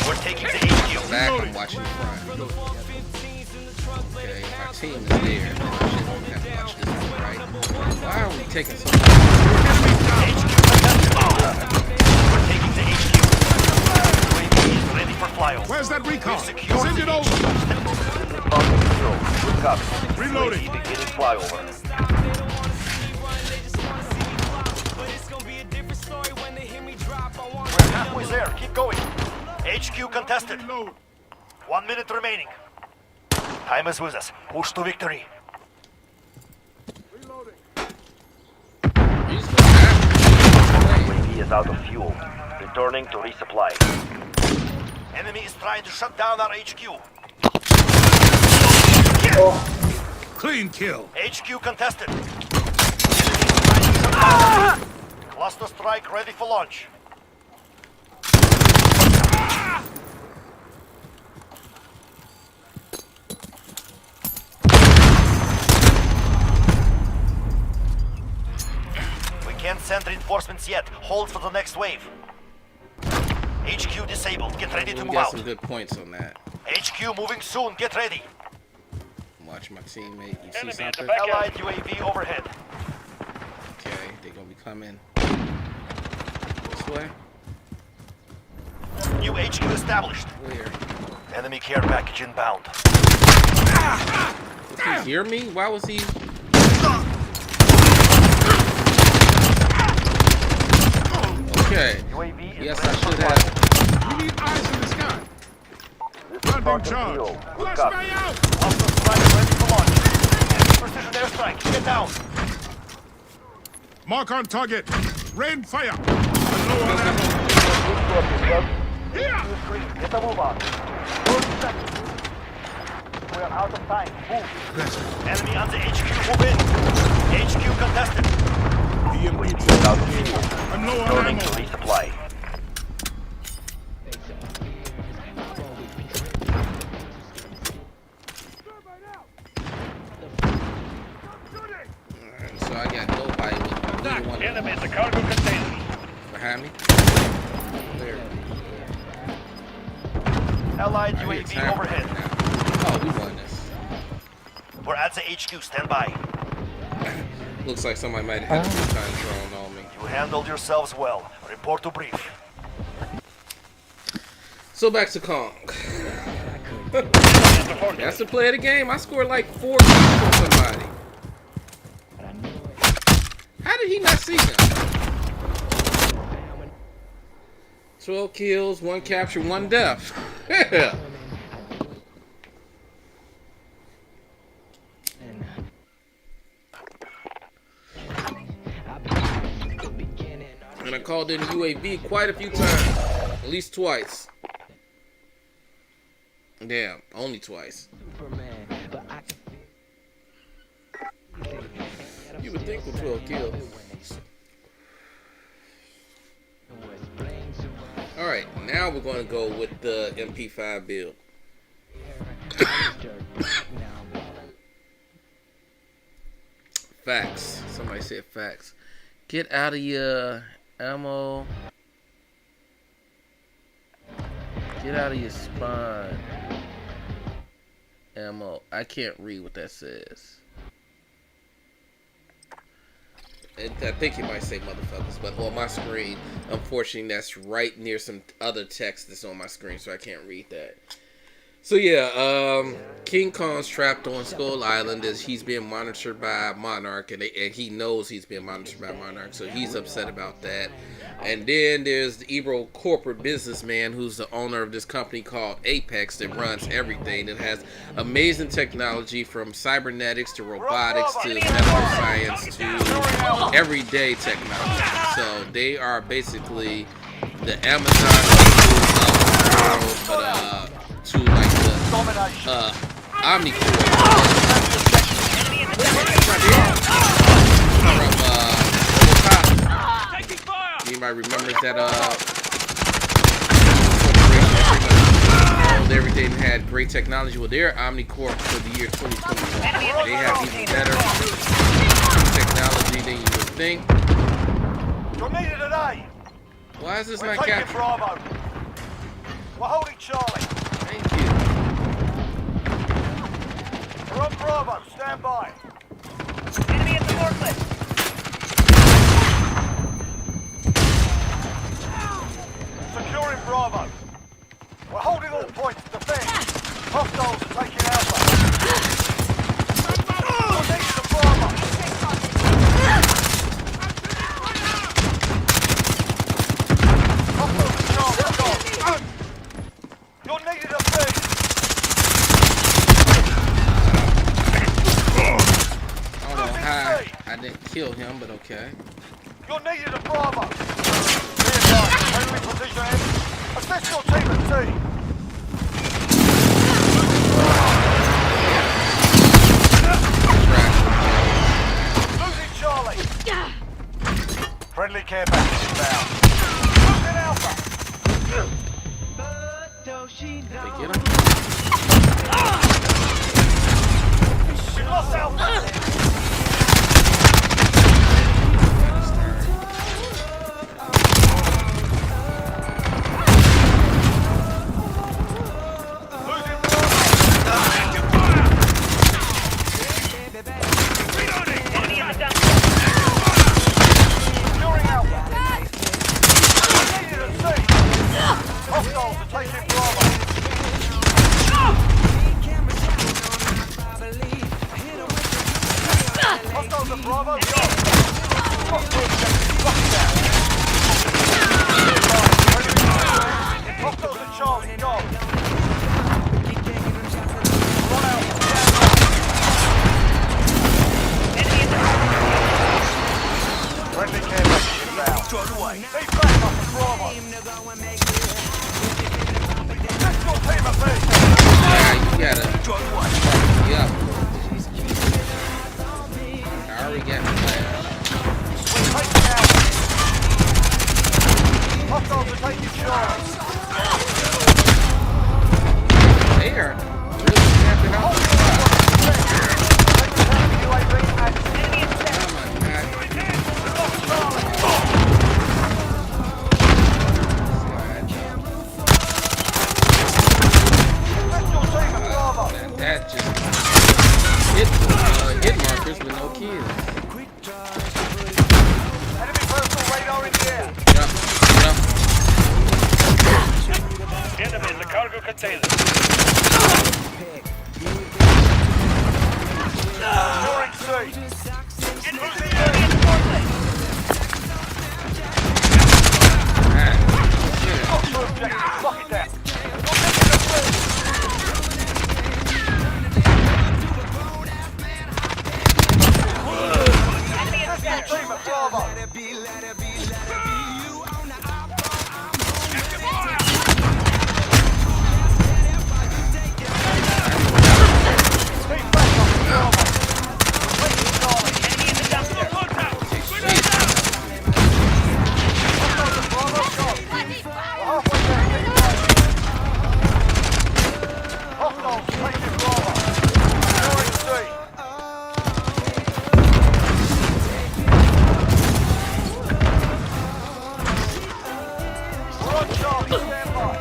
We're taking the HQ. Back, I'm watching the front. Okay, my team is there. Shit, we have to watch this one, right? Why are we taking so long? HQ contested. We're taking the HQ. UAV is ready for flyover. Where's that recon? Secure Send it over. Copy. Reloading. UAV beginning flyover. We're halfway there. Keep going. HQ contested. 1 minute remaining. Time is with us. Push to victory. UAV is out of fuel. Returning to resupply. Enemy is trying to shut down our HQ. Clean kill. HQ contested. Enemy is trying to shut down. Cluster strike ready for launch. We can't send reinforcements yet. Hold for the next wave. HQ disabled. Get ready to We move got out. some good points on that. HQ moving soon. Get ready. Watch my teammate. You see Enemy at the something? back. Allied UAV overhead. Okay, they're gonna be coming this way. New HQ established. Where? Enemy care package inbound. Did he hear me? Why was he? Okay. UAV is Yes, I ready for should flight. have. We need eyes in the sky. Grounding charge. Flashbang out. Cluster strike ready for launch. Precision airstrike. Get down. Mark on target. Rain fire. Low on ammo. Here. Get a move on. 30 seconds. We are out of time. Move. Enemy on the HQ. Move in. HQ contested. EMP Is out of fuel. I'm low on Returning to ammo. resupply. Alright, so I got nobody with me. Neither one of Enemy them at the cargo container. behind me. There. Allied Right, it's UAV happening overhead. now. Oh, we won this. We're at the HQ. Stand by. Looks like somebody might have had a good time throwing on me. You handled yourselves well. Report to brief. So back to Kong. At the forklift. That's the play of the game. I scored like 4 kills on somebody. How did he not see him? 12 kills, 1 capture, 1 death. Yeah. And I called in UAV quite a few times. At least twice. Damn, only twice. You would think with 12 kills. Alright, now we're going to go with the MP5 build. Facts. Somebody said facts. Get out of your ammo. Get out of your spawn. Ammo. I can't read what that says. And I think it might say motherfuckers, but on my screen, unfortunately, that's right near some other text that's on my screen, so I can't read that. So yeah, King Kong's trapped on Skull Island as he's being monitored by Monarch, and he knows he's being monitored by Monarch, so he's upset about that. And then there's the Ebro corporate businessman who's the owner of this company called Apex that runs everything, that has amazing technology from cybernetics to robotics to medical science to everyday technology. So they are basically the Amazon of the world, but to like the Omnicore from you might remember that corporation everything had great technology. Well, they're Omnicorp for the year 2021. They have even better technology than you would think. You're needed today. Why is this We're not taking captured? Bravo. We're holding Charlie. Thank you. We're on Bravo. Stand by. Enemy at the forklift. Securing Bravo. We're holding all points. Defend. Hostiles are taking Alpha. We're needed at Bravo. Hostiles at Charlie. Go. You're needed at B. Can't kill him, but okay. You're needed at Bravo. Be advised, friendly position in. Assist your team at C. Losing Charlie. Friendly care package inbound. Losing Alpha. They get him. We lost Alpha. Enemy in the dump. Securing Alpha. Needed at C. Hostiles are taking Bravo. Hostiles at Bravo, go. Hostile objective, lock it down. Hostiles at Charlie, go. Run out, stand up. Enemy in the Friendly care package inbound. Stay back up at Bravo. Assist your team at B. Yeah, you gotta. Yeah. I already got the plan. We're taking Alpha. Hostiles are taking Charlie. They are really snapping off the spot. UAV active. enemy in the Oh my god. Lost Charlie. Slide. Assist your team at Bravo. That just hit markers with no kills. Enemy personal radar in the air. Yup, yup. enemy in the cargo container. Securing C. Losing enemy in the forklift. Man, Got two objectives. Lock it down. You're taking the C. Enemy in the Assist your center. team at Bravo. Stay back up at Bravo. Taking Charlie. Enemy in the dumpster. Hostiles at Bravo, go. We're halfway there. Get ready. Hostiles taking Bravo. Securing C. We're on Charlie. Stand by.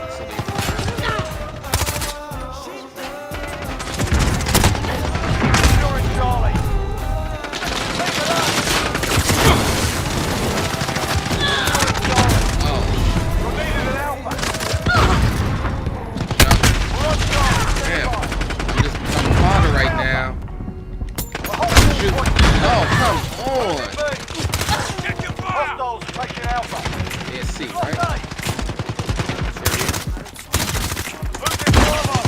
Securing Charlie. Take it up. Securing Charlie. oh, You're needed at Alpha. yup. We're on Charlie. Stand Damn. by. I'm just becoming harder right now. We're holding Shoot. point. Oh, come on. Hostiles taking Alpha. Yeah, see, Lock right? A. Losing Bravo.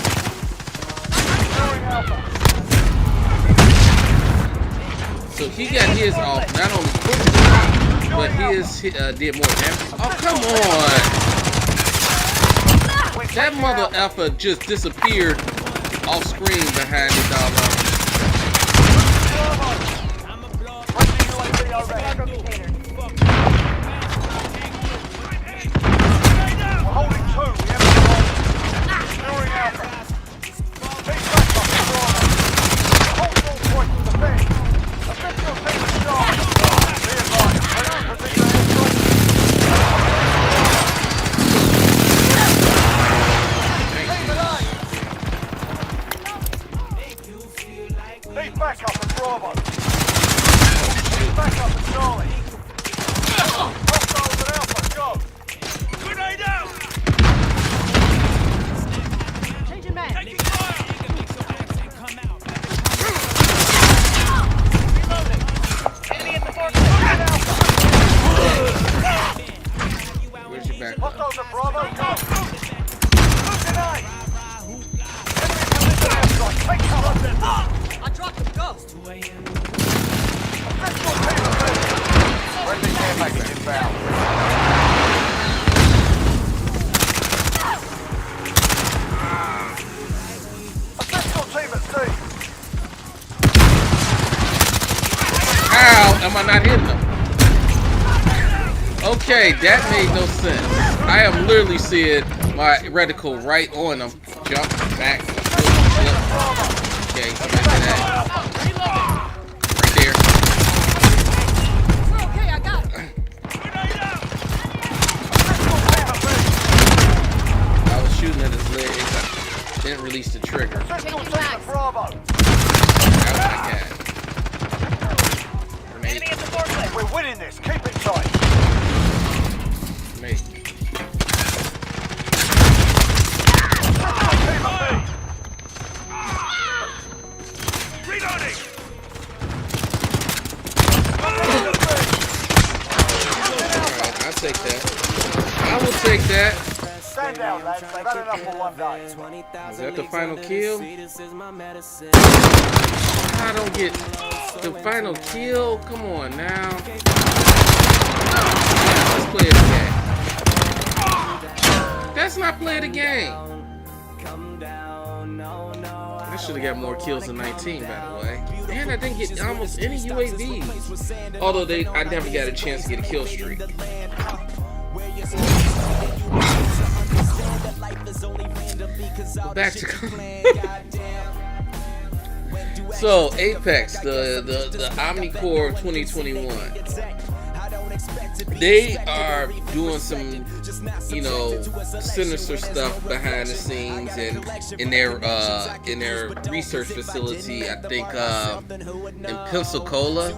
Securing Alpha. So he got his off not only quickly, but his did more damage. Oh, come on. That mother effer just disappeared off screen behind the dog. Friendly UAV overhead. We're holding two. We have to hold. Securing Alpha. Take back up at Bravo. Hold all points to defend. Assist your team at Charlie. Be advised. Friendly position airstrike. Team at A. Stay back up at Bravo. Stay back up at Charlie. hitting him. Okay, that made no sense. I am literally seeing my reticle right on him. Jump back. Okay, so back to that. Right there. Okay, I got it. I was shooting at his leg. I didn't release the trigger. That Changing mags. was my cat. Enemy at the forklift. We're winning this. Keep it tight. Mate. Reloading. Alright, I'll take that. I will take that. Stand down, lads. They've had enough for one day. Is that the final kill? I don't get the final kill. Come on now. Let's play the game. That's not play the game. I should have got more kills than 19, by the way. And I didn't get almost any UAVs. Although I never got a chance to get a kill streak. Back to so Apex, the Omnicore 2021. They are doing some, you know, sinister stuff behind the scenes, and in their research facility, I think in Pensacola,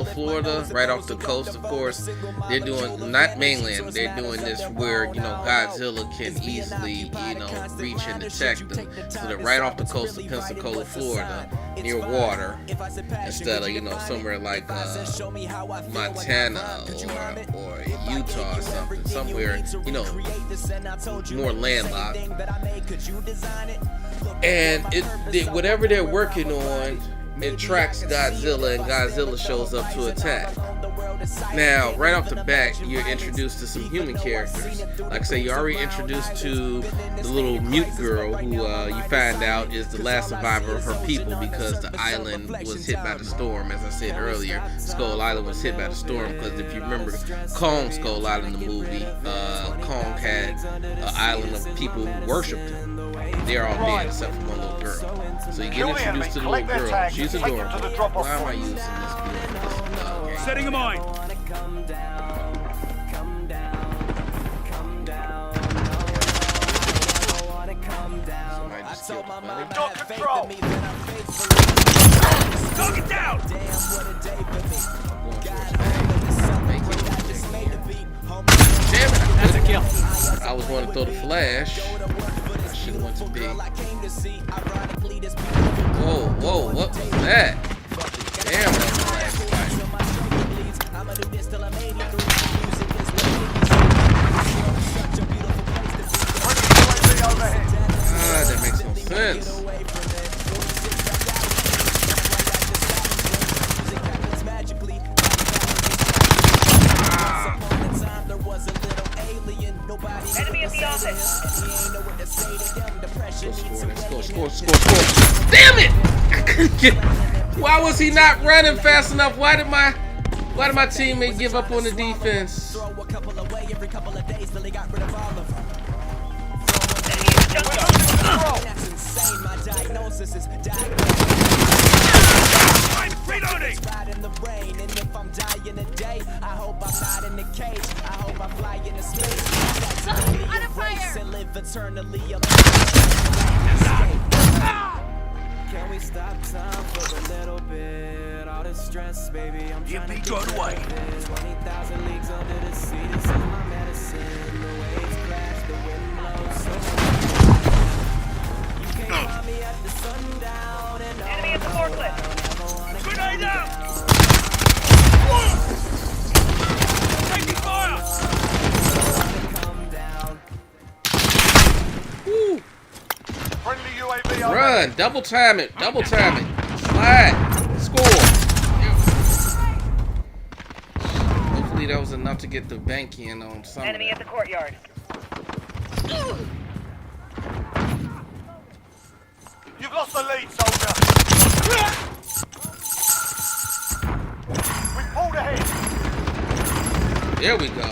Florida, right off the coast. Of course, they're doing not mainland. They're doing this where, you know, Godzilla can easily, you know, reach and detect them. So they're right off the coast of Pensacola, Florida, near water, instead of, you know, somewhere like Montana or Utah or something, somewhere, you know, more landlocked. And whatever they're working on, it tracks Godzilla, and Godzilla shows up to attack. Now, right off the bat, you're introduced to some human characters. Like I say, you're already introduced to the little mute girl who you find out is the last survivor of her people because the island was hit by the storm. As I said earlier, Skull Island was hit by the storm because if you remember Kong Skull Island, the movie, Kong had an island of people who worshipped him. They're all dead except for one little girl. So you get introduced to the little girl. She's adorable. Why am I using this game? Setting a mine. Somebody just killed the buddy. Got control. Target down. Damn it! That's a kill. I was going to throw the flash. I should have went to B. Whoa, what was that? Damn, that was a flash fight. That makes no sense. Enemy at the office. Let's score. Damn it! I couldn't get. Why was he not running fast enough? Why did my teammate give up on the defense? I'm reloading. Under fire! Can we stop time for a little bit? All this stress, baby, I'm trying to Turn away. 20,000 leagues under the sea, this is my medicine. The waves crash, the wind blows so you can't find me at the sundown. And Enemy at the forklift. Grenade out. Taking fire. Woo. Friendly UAV over. Run! Double time it! Slide! Score! Hopefully that was enough to get the bank in on something. Enemy at the courtyard. You've lost the lead, soldier. We've pulled ahead. There we go.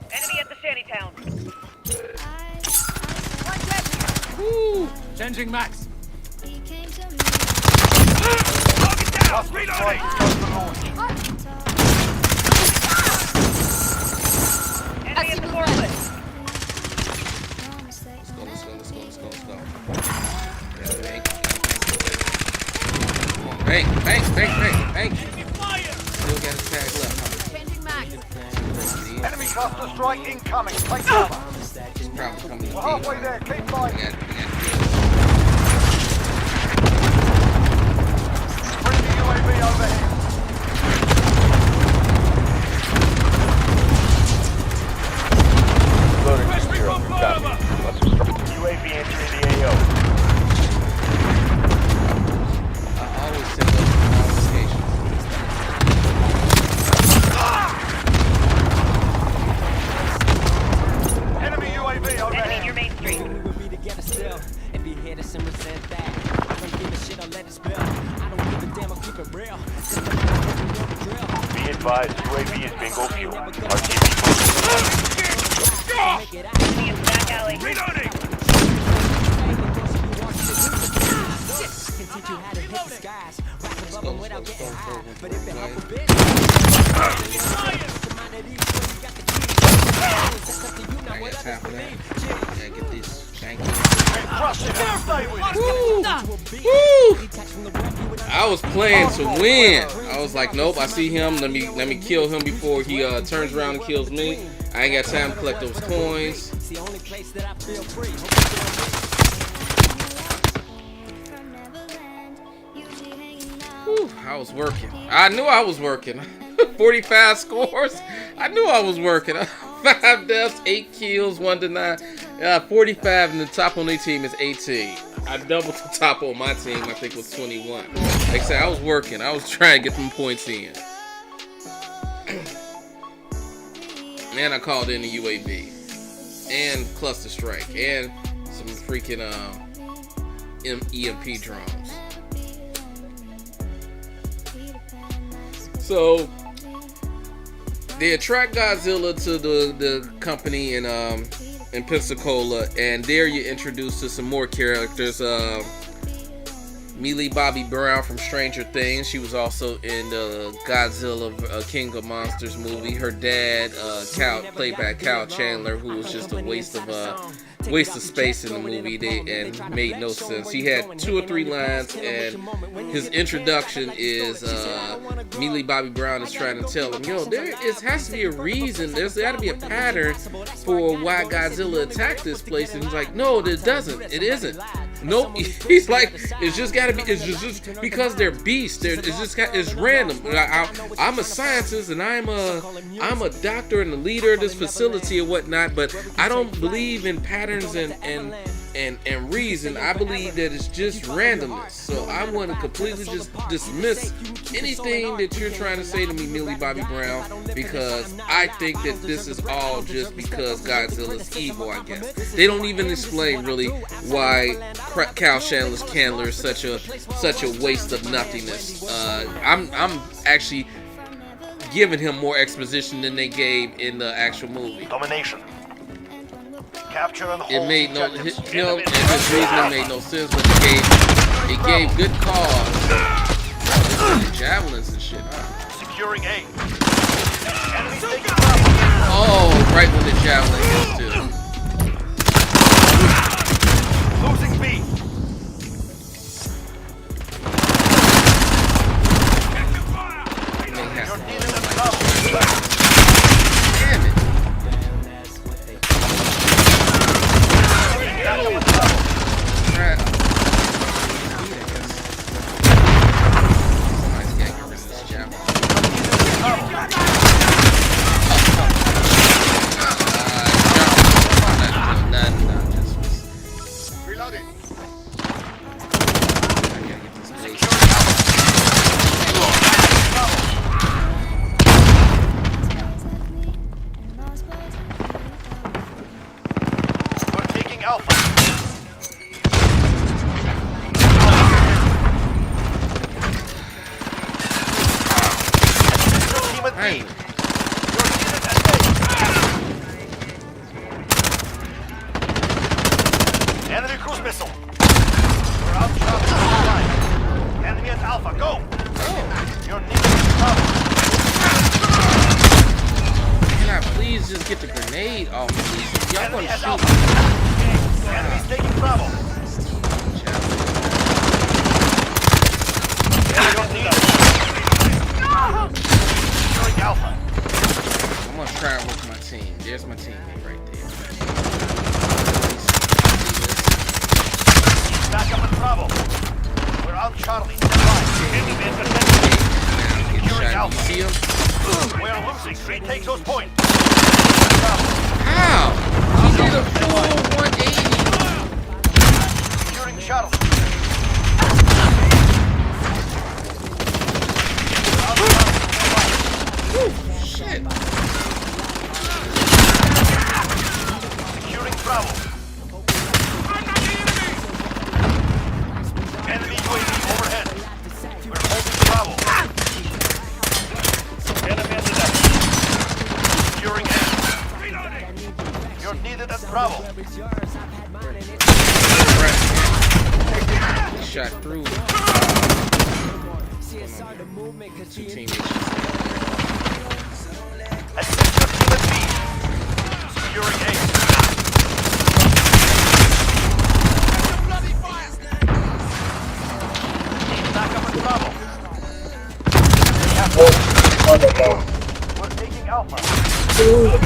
Enemy at the shantytown. Woo. Changing max. He came to me. Just reloading. Just the launch. Enemy at the forklift. Let's go. Yeah, bang. Bang. Still got his tag left. Enemy cluster strike incoming. Take cover. He's probably coming to We're halfway there. Keep fighting. Bring the UAV overhead. Loading to 0. Copy. UAV entering the AO. I always send those notifications. Enemy UAV Enemy in overhead. your main street. We would be together still. If you hear this and resent that, I don't give a shit, I'll let it spill. I don't give a damn, I'll keep it real. Be advised, UAV is bingo fuel. RTV Enemy in the back alley. reloading. Can teach you how to hit the skies. Rise above them without getting high. But if it help a bit, I guess half of that. Yeah, get this. Thank you. Crushing it. Stay with it. Woo! I was playing to win. I was like, nope. I see him. Let me kill him before he turns around and kills me. I ain't got time to collect those coins. it's the only place that I feel free. From Neverland, usually hanging out. Whew, I was working. I knew I was working. 45 scores. I knew I was working. 5 deaths, 8 kills, 1 denied. 45, and the top on their team is 18. I doubled the top on my team. I think it was 21. Like I said, I was working. I was trying to get them points in. And I called in the UAV and cluster strike and some freaking EMP drones. So they attract Godzilla to the company in Pensacola, and there you're introduced to some more characters. Millie Bobby Brown from Stranger Things. She was also in the Godzilla King of Monsters movie. Her dad, Cal, played by Cal Chandler, who was just a waste of space in the movie. And made no sense. He had 2 or 3 lines, and his introduction is Millie Bobby Brown is trying to tell him, yo, has to be a reason. There's got to be a pattern for why Godzilla attacked this place. And he's like, no, it doesn't. It isn't. Nope. He's like, it's just got to be. It's just because they're beasts. It's random. I'm a scientist and I'm a doctor and the leader of this facility or whatnot. But I don't believe in patterns and reason. I believe that it's just randomness. So I want to completely just dismiss anything that you're trying to say to me, Millie Bobby Brown, because I think that this is all just because Godzilla's evil. I guess they don't even explain really why Cal Chandler is such a waste of nothingness. I'm actually giving him more exposition than they gave in the actual movie. Domination. Capture and hold. It made no, and his reasoning made no sense, but it gave good cause. Javelins and shit. Securing A. Enemy taking Oh, right when the javelin hits too. losing B. They have You're to dealing with like, trouble. damn it. Right. Somebody's gotta get rid of this javelin. Reloading. We're taking Alpha. Team at B. Hey. Your unit missile. We're outshot on the line. Enemy at Alpha, go! You're needed in trouble. Can I please just get the grenade off, please? Y'all Enemy gonna at shoot Alpha. me. Enemy's taking Bravo. You're needed. Securing Alpha. I'm gonna try and work my team. There's my teammate right there. Back up at Bravo. We're on Charlie. Enemy at the securing Alpha. See him? We're losing. Retake those points. How? He did a full 180. Securing Charlie. Shit. Securing Bravo. Enemy UAV overhead. We're holding Bravo. Enemy at the deck. Securing A. You're needed at Bravo. He shot through. Two teammates. Assist your team at B. Securing A. Back up at Bravo. We're taking Alpha. Near B.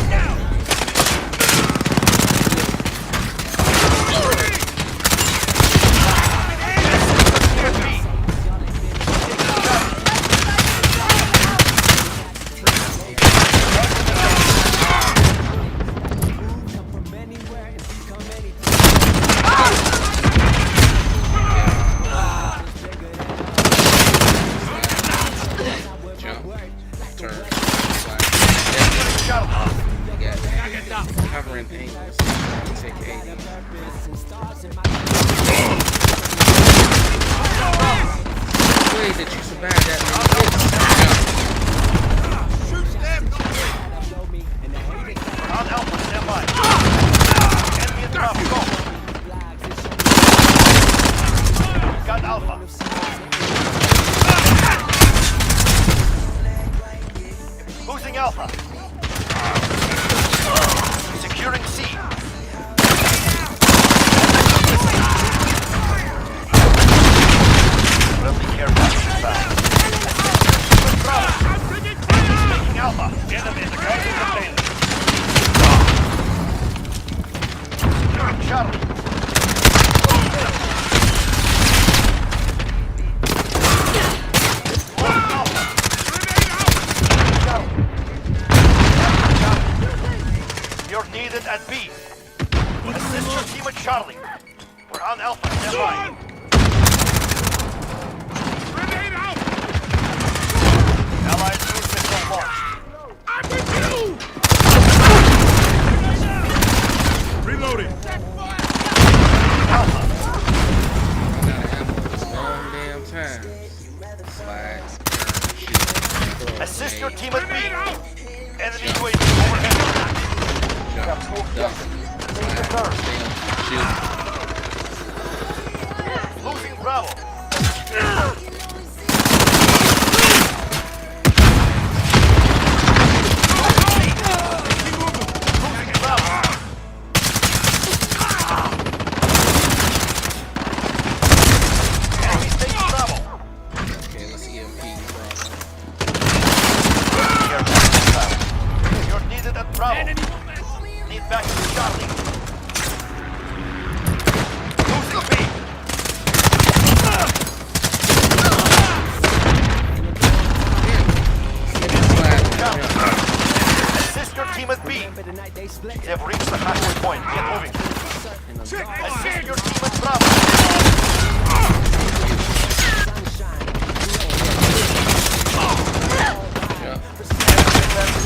Jump. Turn. Shot. Covering angles. Take 80. Way that you survived that On Alpha, stand by. Enemy at Bravo, go. Got Alpha. Losing Alpha. Securing C. Friendly care package found. Bravo. Taking Alpha. Enemy in the cargo container. Securing Charlie. You're needed at B. Assist your team at Charlie. We're on Alpha. Stand by. Allied cruise missile launched. I'm with you! Reloading. Alpha. long damn time. Slide. Shoot. Assist your team at B. Enemy UAV overhead. Jump. Duck. Slide. Shoot. Losing Bravo. They have reached the halfway point. Get moving. Assist your team at Bravo.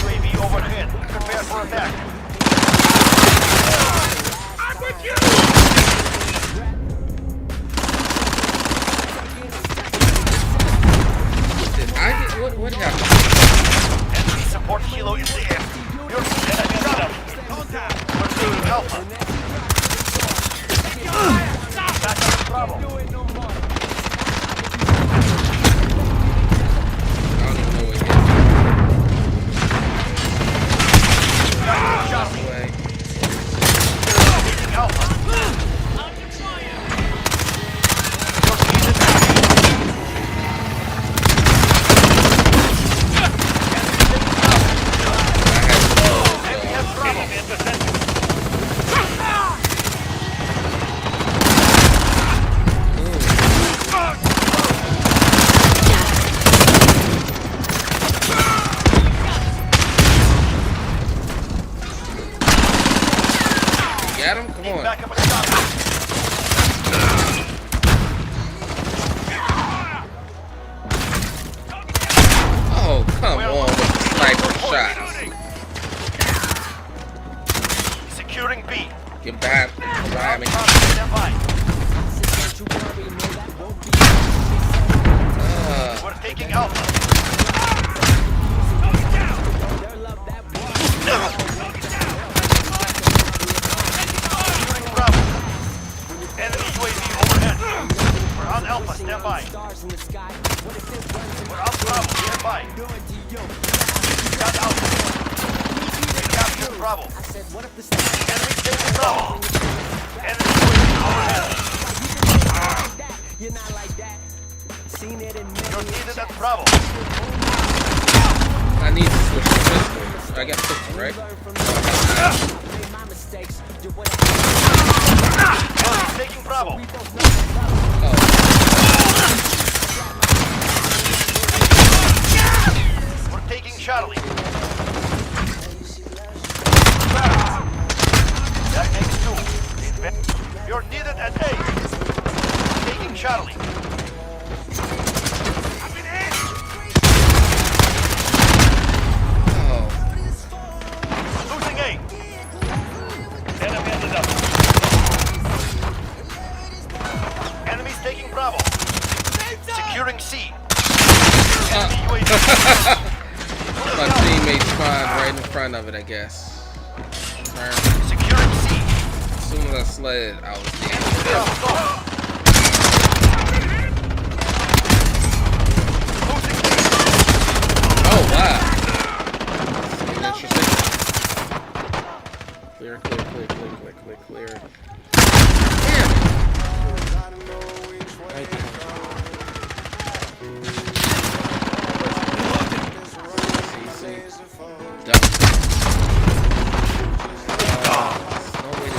UAV overhead. Prepare for attack. I'm with you! What happened? Enemy support kilo in the air. You're enemy shot. We're taking Alpha. Backup is coming. Oh, come on with the sniper shots. Securing B. Get back behind me. Stand by. We're taking Alpha. Securing Bravo. Enemy UAV overhead. We're on Alpha. Stand by. We're on Bravo. Stand by. Got Alpha. We captured Bravo. Enemy taking Bravo. Enemy UAV overhead. You're not like that. Seen it in You're needed at Bravo. I need to switch to pistol. I got pistol, right? my mistakes. Enemy taking Bravo. We're taking Charlie. That makes 2. You're needed at A. Taking Charlie. Losing A. Enemy ended up. Enemies taking Bravo. Securing C. Enemy UAV. My teammates spawned right in front of it, I guess. Securing C. As soon as I slid, I was dead. Losing B. Oh, wow. Interesting. Clear. Damn it. Right there.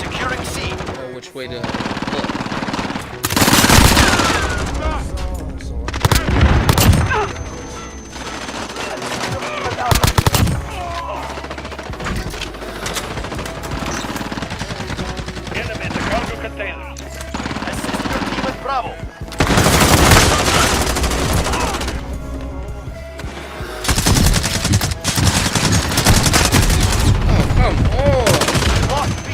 Securing C. Know which way to look. Get them in the cargo containers. Assist your team at Bravo. Oh, come on. Lost B.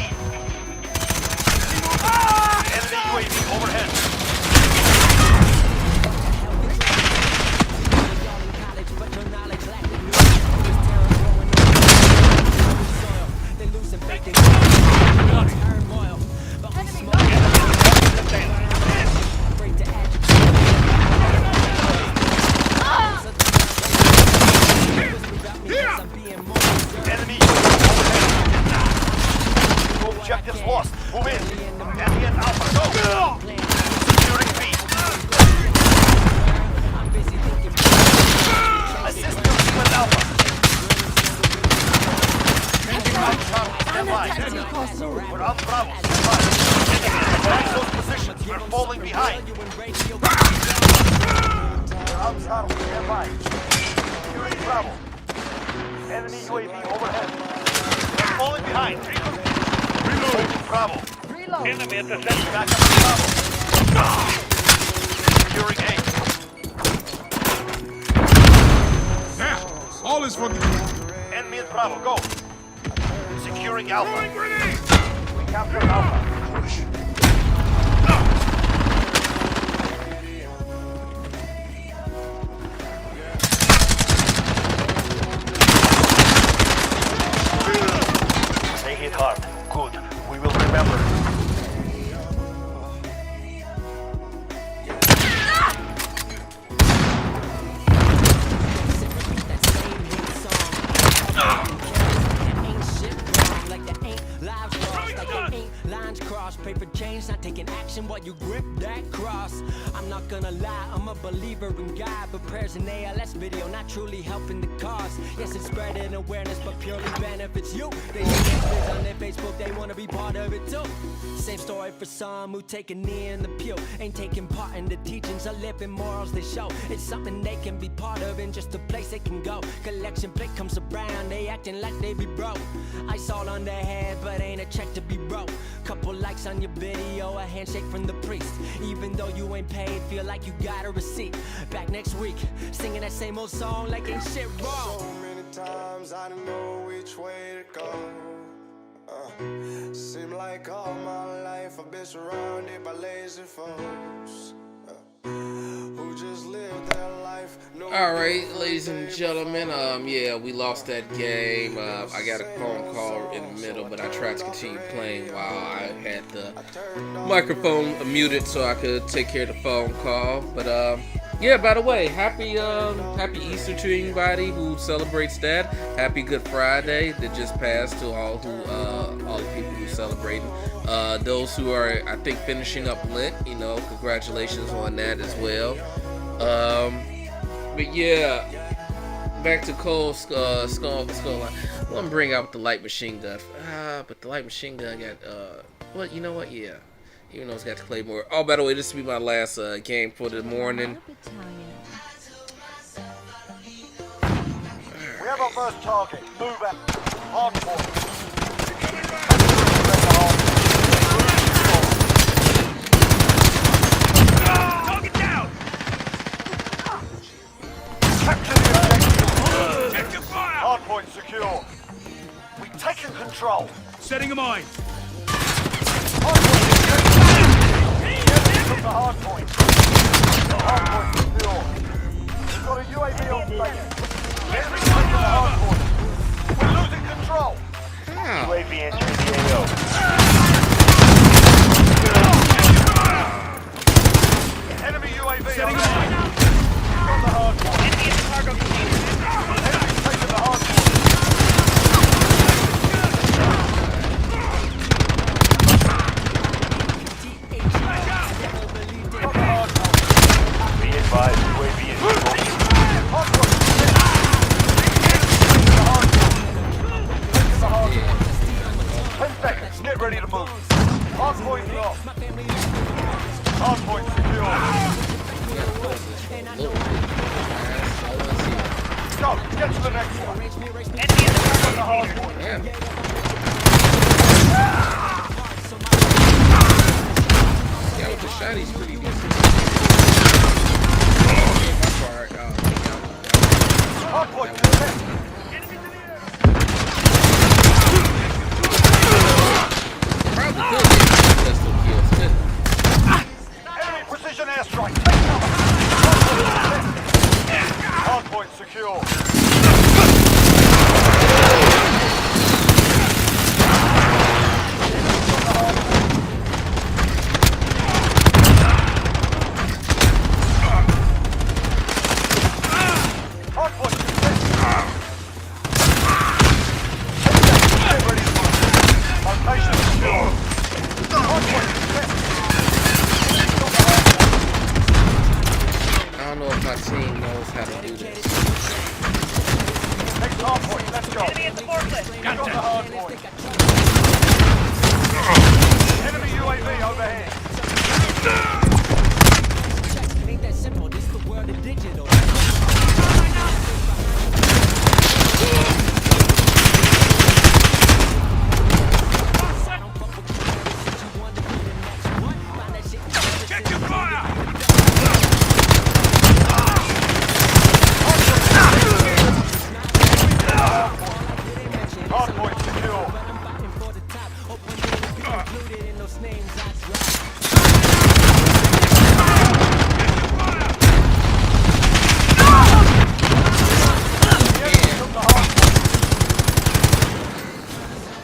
Enemy UAV overhead. Enemy overhead. Objectives lost. Move in. Enemy at Alpha. Go. Securing B. Assist your team at Alpha. Stand by. We're on Bravo. Stand by. Attack those positions. We're falling behind. We're on Charlie. Stand by. Securing Bravo. Enemy UAV overhead. We're falling behind. Reloading Bravo. Enemy at the center. Back up to Bravo. Securing A. Yeah, all is for the... Enemy at Bravo. Go. Securing Alpha. We captured Alpha. They hit hard. Good. We will remember. Paper chains, not taking action while you grip that cross. I'm not gonna lie, I'm a believer in God, but prayers in ALS video not truly helping the cause. Yes, it's spreading awareness, but purely benefits you. They see vids on their Facebook, they wanna be part of it too. Same story for some who take a knee in the pew, ain't taking part in the teachings of living morals they show. It's something they can be part part of and just a place they can go. Collection plate comes around, they acting like they be broke. Ice all on their head, but ain't a check to be broke. Couple likes on your video, a handshake from the priest. Even though you ain't paid, feel like you got a receipt. Back next week, singing that same old song like ain't shit wrong. So many times I didn't know which way to go. Seem like all my life I've been surrounded by lazy folks who just live their life. All right, ladies and gentlemen, yeah, we lost that game. I got a phone call in the middle, but I tried to continue playing while I had the microphone muted so I could take care of the phone call. But yeah, by the way, happy Easter to anybody who celebrates that. Happy Good Friday that just passed to all the people who celebrating. Those who are, I think, finishing up Lent, you know, congratulations on that as well. But yeah, back to Cole's skull line. I want to bring out the light machine gun. But the light machine gun got well, you know what? Yeah. Even though it's got to play more. Oh, by the way, this will be my last game for the morning. We have our first target. Move out. Hard point. Target down! Capture the objective. Check your fire! Hard point secure. We've taken control. Setting a mine. Hard point secure. From the hard point. Hard point secure. We've got a UAV on station. Enemy taking the hard point. We're losing control. UAV entering the AO. Enemy UAV Setting on a mine. From the hard point. Enemy in the cargo container. Enemy taking the hard point. From the hard point. Be advised, UAV is hard point. Taking the hard point. Taking the hard point. 10 seconds. Get ready to move. Hard point locked. Hard point secure. Go. Get to the next one. Enemy in the cargo From the hard container. point. Damn. Yeah, with the shotty's pretty decent. Hard point to the left. Probably could get pistol kills, couldn't it? Enemy precision airstrike. Take cover. Hard point to the left. Hard point secure. Hard point to the left. Get ready to move. Location secure. Hard point to the left. I don't know if my team knows how to do this. Next hard point. Let's go. Enemy at the forklift. Got the hard point. Enemy UAV overhead. It ain't that simple, this the world of digital. Check your fire! Hard point secure.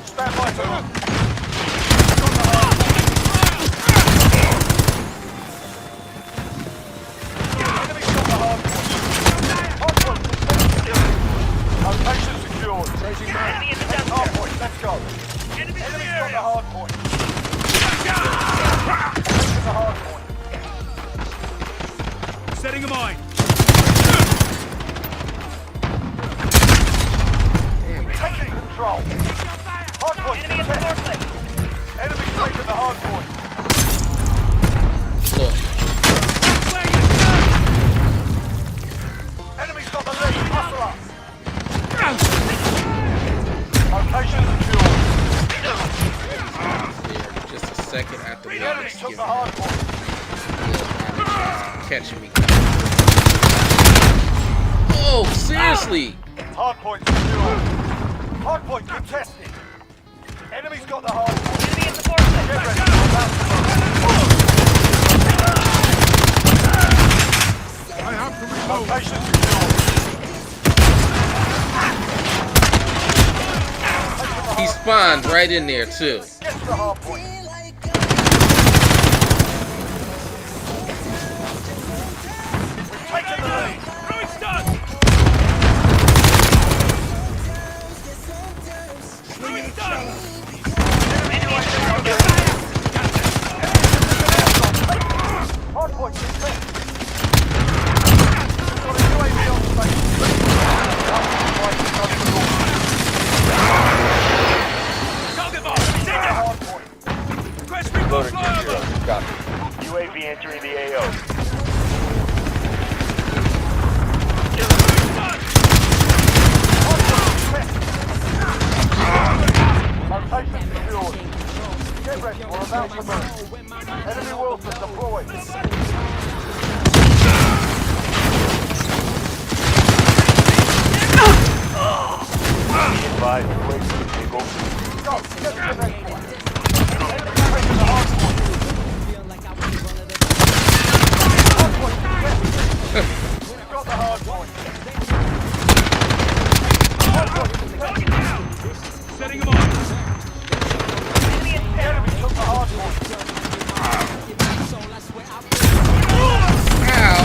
Stand by for them. Enemy shot the hard point. Hard point. Location secured. Chasing man. Enemy in the Next dumpster. hard point. Let's go. Enemy in the Enemy's got the area. hard point. Taking the hard point. Setting a mine. Taking control. Hard point. Enemy at the forklift. Enemy's taking the hard point. Look, Enemy second after The one enemy is took giving the hard point. catching me. Oh, seriously? Hard point secured. Hard point contested. Enemy's got the hard point. Enemy in the forces. Get ready. We're about to move. I have to reload. Location secured. He spawned right in there too. Get to the hard point. We've taken the lead. Throwing stun. Throwing stun. Hard point contested. We've got a UAV on station. Target bomb. Take it. Hard point. Request recon flyover. UAV entering the AO. Location secured. Get ready, we're about to move. Enemy Wilson deployed. Advised, UAV go. Go, get to the next one. Enemy taking the hard point. Hard point contested. We've got the hard point. Hard point contested. Setting them on. The enemy took the hard point. Ow!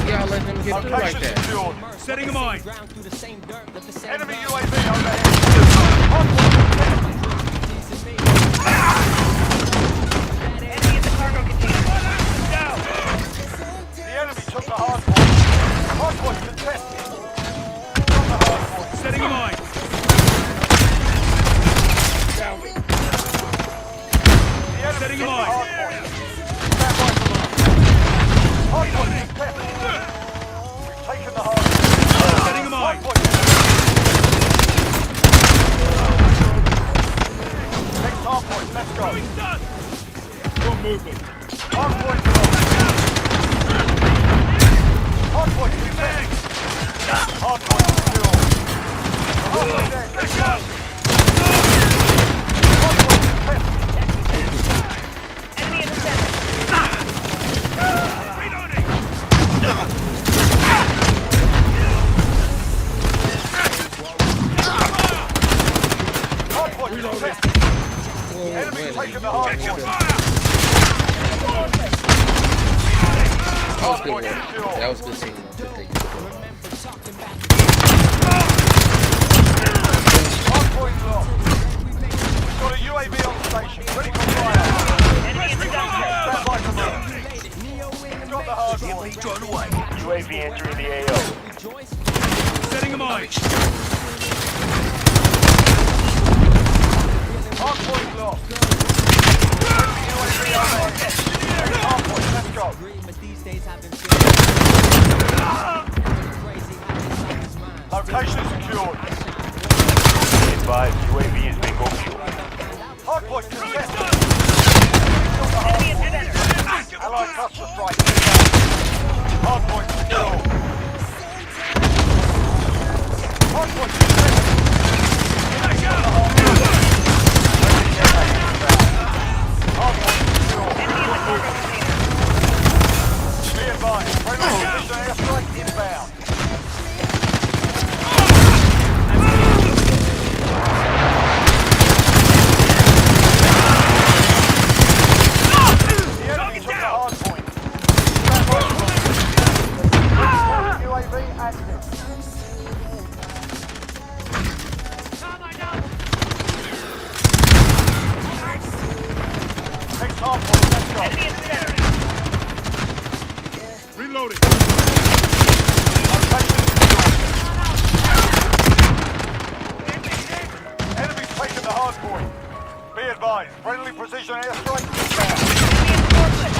Y'all let them get through like Location that. secured. Setting them on. Enemy UAV overhead. Hard point contested. Enemy in the cargo container. Down. The enemy took the hard point. Hard point contested. Got the hard point. Setting them on. The enemy Setting took him the on. hard point. Stand by for launch. Hard point contested. We've taken the hard point. Setting them on. Hard point contested. Next hard point, let's go. Stun. No movement. Hard point lost. Hard point contested. Hard point secure. Hard point there, let's go. Hard point contested. Enemy in the center. Reloading. Hard point contested. Enemy taking the hard point. That was good work. That was good team. Good thing. Hard point lost. We've got a UAV on station. Ready for fire. Enemy in the center. Stand by for move. We've got the hard point. UAV entering the AO. Setting them on. Hard point lost. UAV overhead. Hard point, let's go. Location secured. Advised, UAV is bingo fuel. Hard point contested. Enemy in the center. Allied cluster strike. Hard point secured. Hard point contested. Hard point secured. Enemy in the cargo container. Be advised, friendly precision airstrike inbound. The enemy took the hard point. Stand by for UAV active. Next hard point, let's go. Enemy in the center. Reloading. Location secured. Enemy's taking the hard point. Be advised, friendly precision airstrike inbound. Enemy in the forces.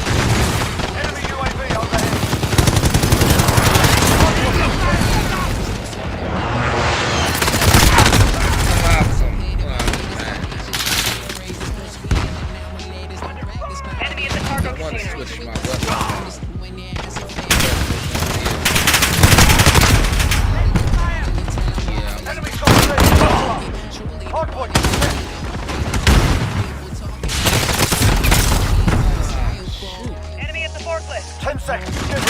Enemy UAV overhead. Awesome. Hardpoint contested. 10 seconds. Get ready for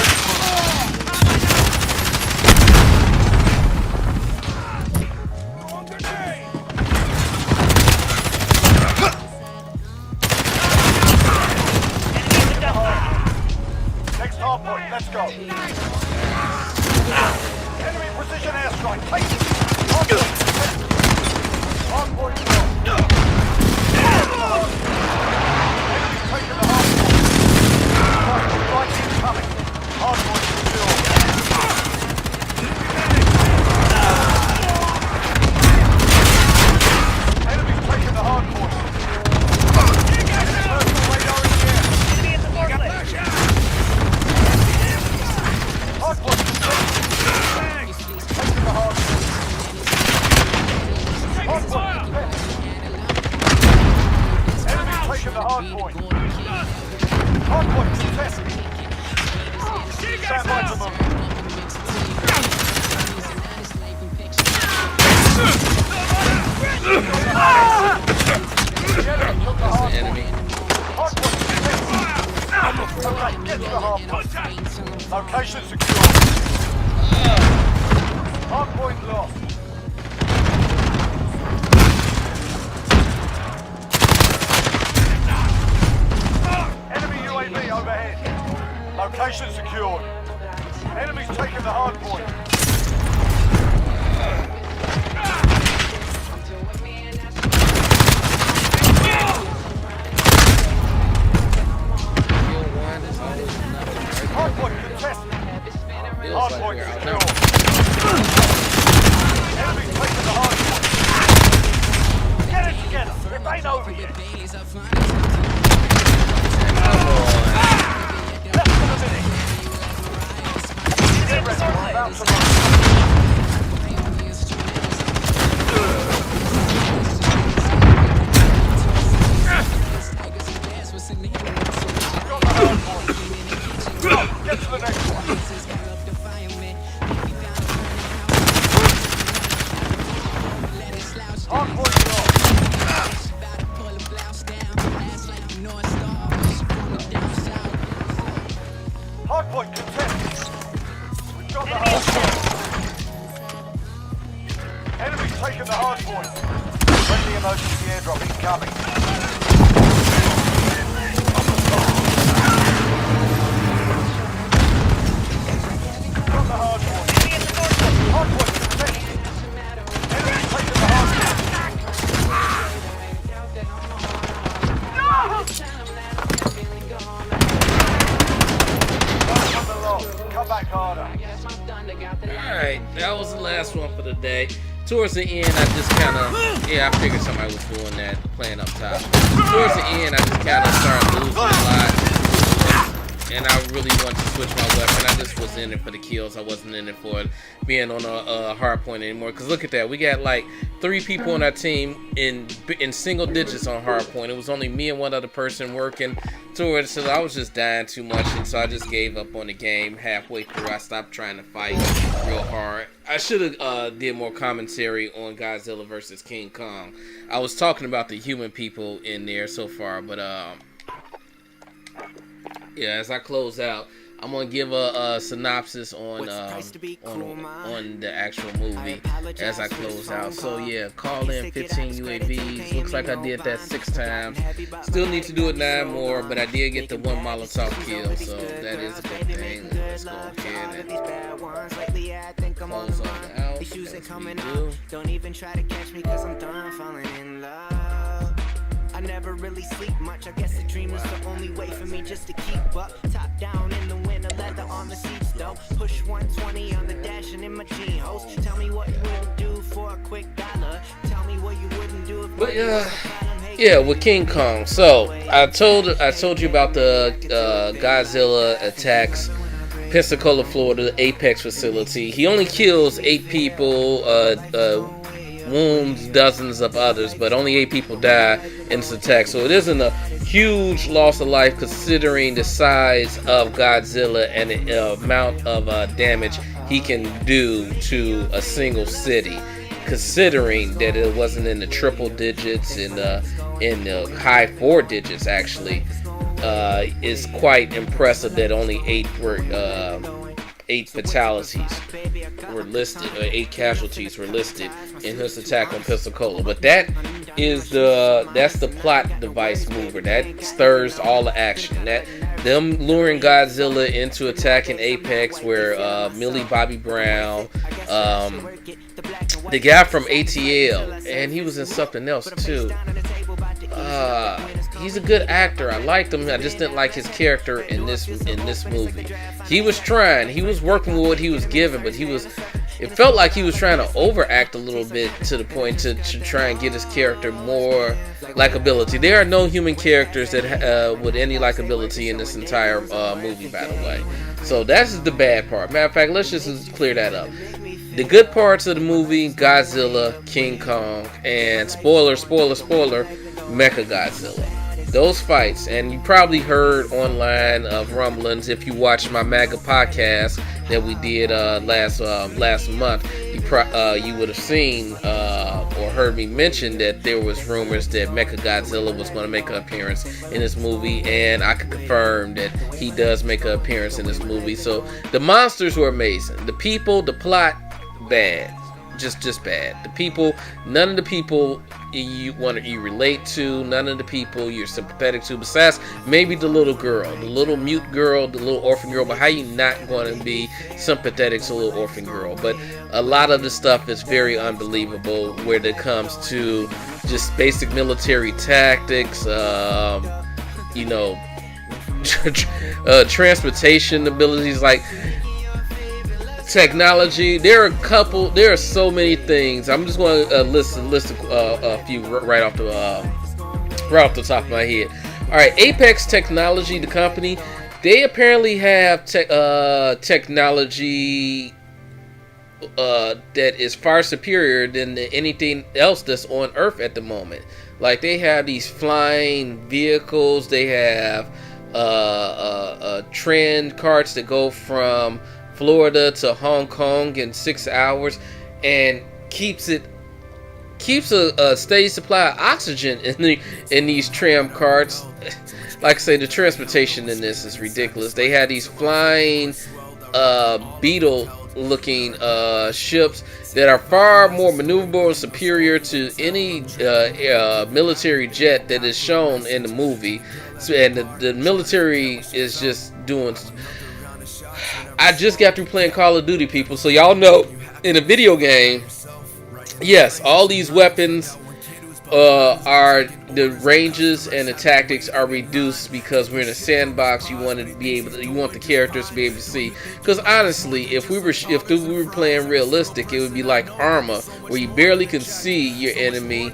next hardpoint. Let's go. Enemy precision airstrike. Take it. Hardpoint contested. Hardpoint lost. Enemy taking the hardpoint. Strike incoming. Hardpoint secure. Enemy's taking the hardpoint. Personal radar in the air. Hardpoint contested. Taking the hardpoint. Hardpoint contested. Enemy's taking the hardpoint. Hardpoint contested. Stand by to move. Enemy. Hardpoint contested. Okay, get to the hardpoint. Location secure. Hardpoint lost. Enemy UAV overhead. Location secured. Enemy's taking the hard point. Hard point contested. Hard point secure. Enemy's taking the hard point. Get it together. It ain't over yet. Less than a minute. Get ready. We're about to run. Got the hard point. Get to the next one. Hard point lost. Hardpoint contested. We've got the hardpoint. Enemy's taking the hardpoint. Friendly emergency airdrop incoming. Got the hardpoint. Hardpoint contested. Enemy's taking the hardpoint. Come back harder. Alright, that was the last one for the day. Towards the end, I just kind of, I figured somebody was doing that, playing up top. Towards the end, I just kind of started losing a lot. And I really wanted to switch my weapon. I just was in it for the kills. I wasn't in it for being on a hard point anymore. Because look at that. We got like 3 people on our team in single digits on hard point. It was only me and one other person working towards it. So I was just dying too much. And so I just gave up on the game halfway through. I stopped trying to fight real hard. I should have did more commentary on Godzilla versus King Kong. I was talking about the human people in there so far. But yeah, as I close out, I'm gonna give a synopsis on the actual movie as I close out. So yeah, call in 15 UAVs. Looks like I did that 6 times. Still need to do it 9 more, but I did get the 1 Molotov kill, so that is a good thing. Let's go ahead and close on out. As we do. Don't even try to catch me 'cause I'm done falling in love. I never really sleep much. I guess a dream is the only way for me just to keep up. Top down in the winter, leather on the seats though. Push 120 on the dash and in my jean hose. Tell me what you wouldn't do for a quick $1. Tell me what you wouldn't do if. But yeah, with King Kong. So I told you about the Godzilla attacks Pensacola, Florida, the Apex facility. He only kills 8 people. Wounds dozens of others, but only 8 people die in this attack. So it isn't a huge loss of life considering the size of Godzilla and the amount of damage he can do to a single city. considering that it wasn't in the triple digits and in the high 4 digits actually. Is quite impressive that only 8 fatalities were listed, or 8 casualties were listed in his attack on Pensacola. But that's the plot device mover that stirs all the action. That them luring Godzilla into attacking Apex, where Millie Bobby Brown, the guy from ATL, and he was in something else too. He's a good actor. I liked him. I just didn't like his character in this movie. He was trying. He was working with what he was given, but it felt like he was trying to overact a little bit to the point to try and get his character more likability. There are no human characters that with any likability in this entire movie, by the way. So that's the bad part. Matter of fact, let's just clear that up. The good parts of the movie: Godzilla, King Kong, and spoiler, Mechagodzilla. Those fights, and you probably heard online of rumblings if you watched my MAGA podcast that we did last month. You would have seen or heard me mention that there was rumors that Mechagodzilla was going to make an appearance in this movie, and I can confirm that he does make an appearance in this movie. So the monsters were amazing. The people, the plot, bad. Just bad. The people, none of the people you relate to, none of the people you're sympathetic to, besides maybe the little girl, the little mute girl, the little orphan girl. But how you not going to be sympathetic to a little orphan girl? But a lot of the stuff is very unbelievable when it comes to just basic military tactics, transportation abilities, like technology. There are so many things. I'm just going to list a few right off the top of my head. All right, Apex Technology, the company, they apparently have technology that is far superior than anything else that's on Earth at the moment. Like, they have these flying vehicles. They have trend carts that go from Florida to Hong Kong in 6 hours, and keeps a steady supply of oxygen in these tram carts. Like I say, the transportation in this is ridiculous. They had these flying beetle-looking ships that are far more maneuverable and superior to any military jet that is shown in the movie. So, and the military is just doing. I just got through playing Call of Duty, people, so y'all know in a video game, yes, all these weapons are, the ranges and the tactics are reduced because we're in a sandbox. You want the characters to be able to see. Because honestly, if we were playing realistic, it would be like Arma, where you barely can see your enemy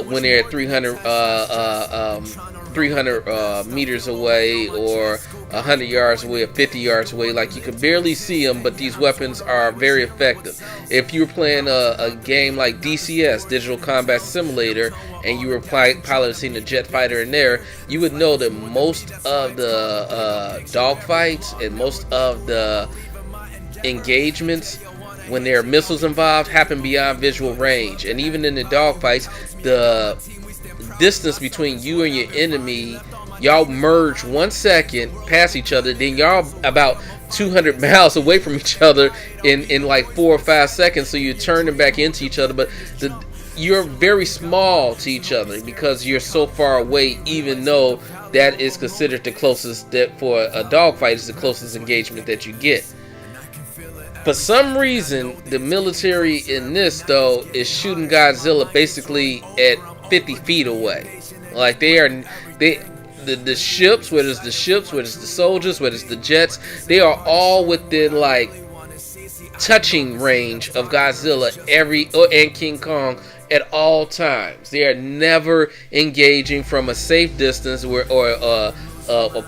when they're at 300 meters away, or 100 yards away, or 50 yards away. Like, you can barely see them, but these weapons are very effective. If you were playing a game like DCS, Digital Combat Simulator, and you were piloting a jet fighter in there, you would know that most of the dogfights and most of the engagements, when there are missiles involved, happen beyond visual range. And even in the dogfights, the distance between you and your enemy, y'all merge 1 second past each other, then y'all about 200 miles away from each other in like 4 or 5 seconds, so you're turning back into each other, but you're very small to each other because you're so far away, even though that is considered the closest, that for a dogfight is the closest engagement that you get. For some reason, the military in this, though, is shooting Godzilla basically at 50 feet away. Like, the ships, whether it's the soldiers, whether it's the jets, they are all within like touching range of Godzilla and King Kong at all times. They are never engaging from a safe distance or a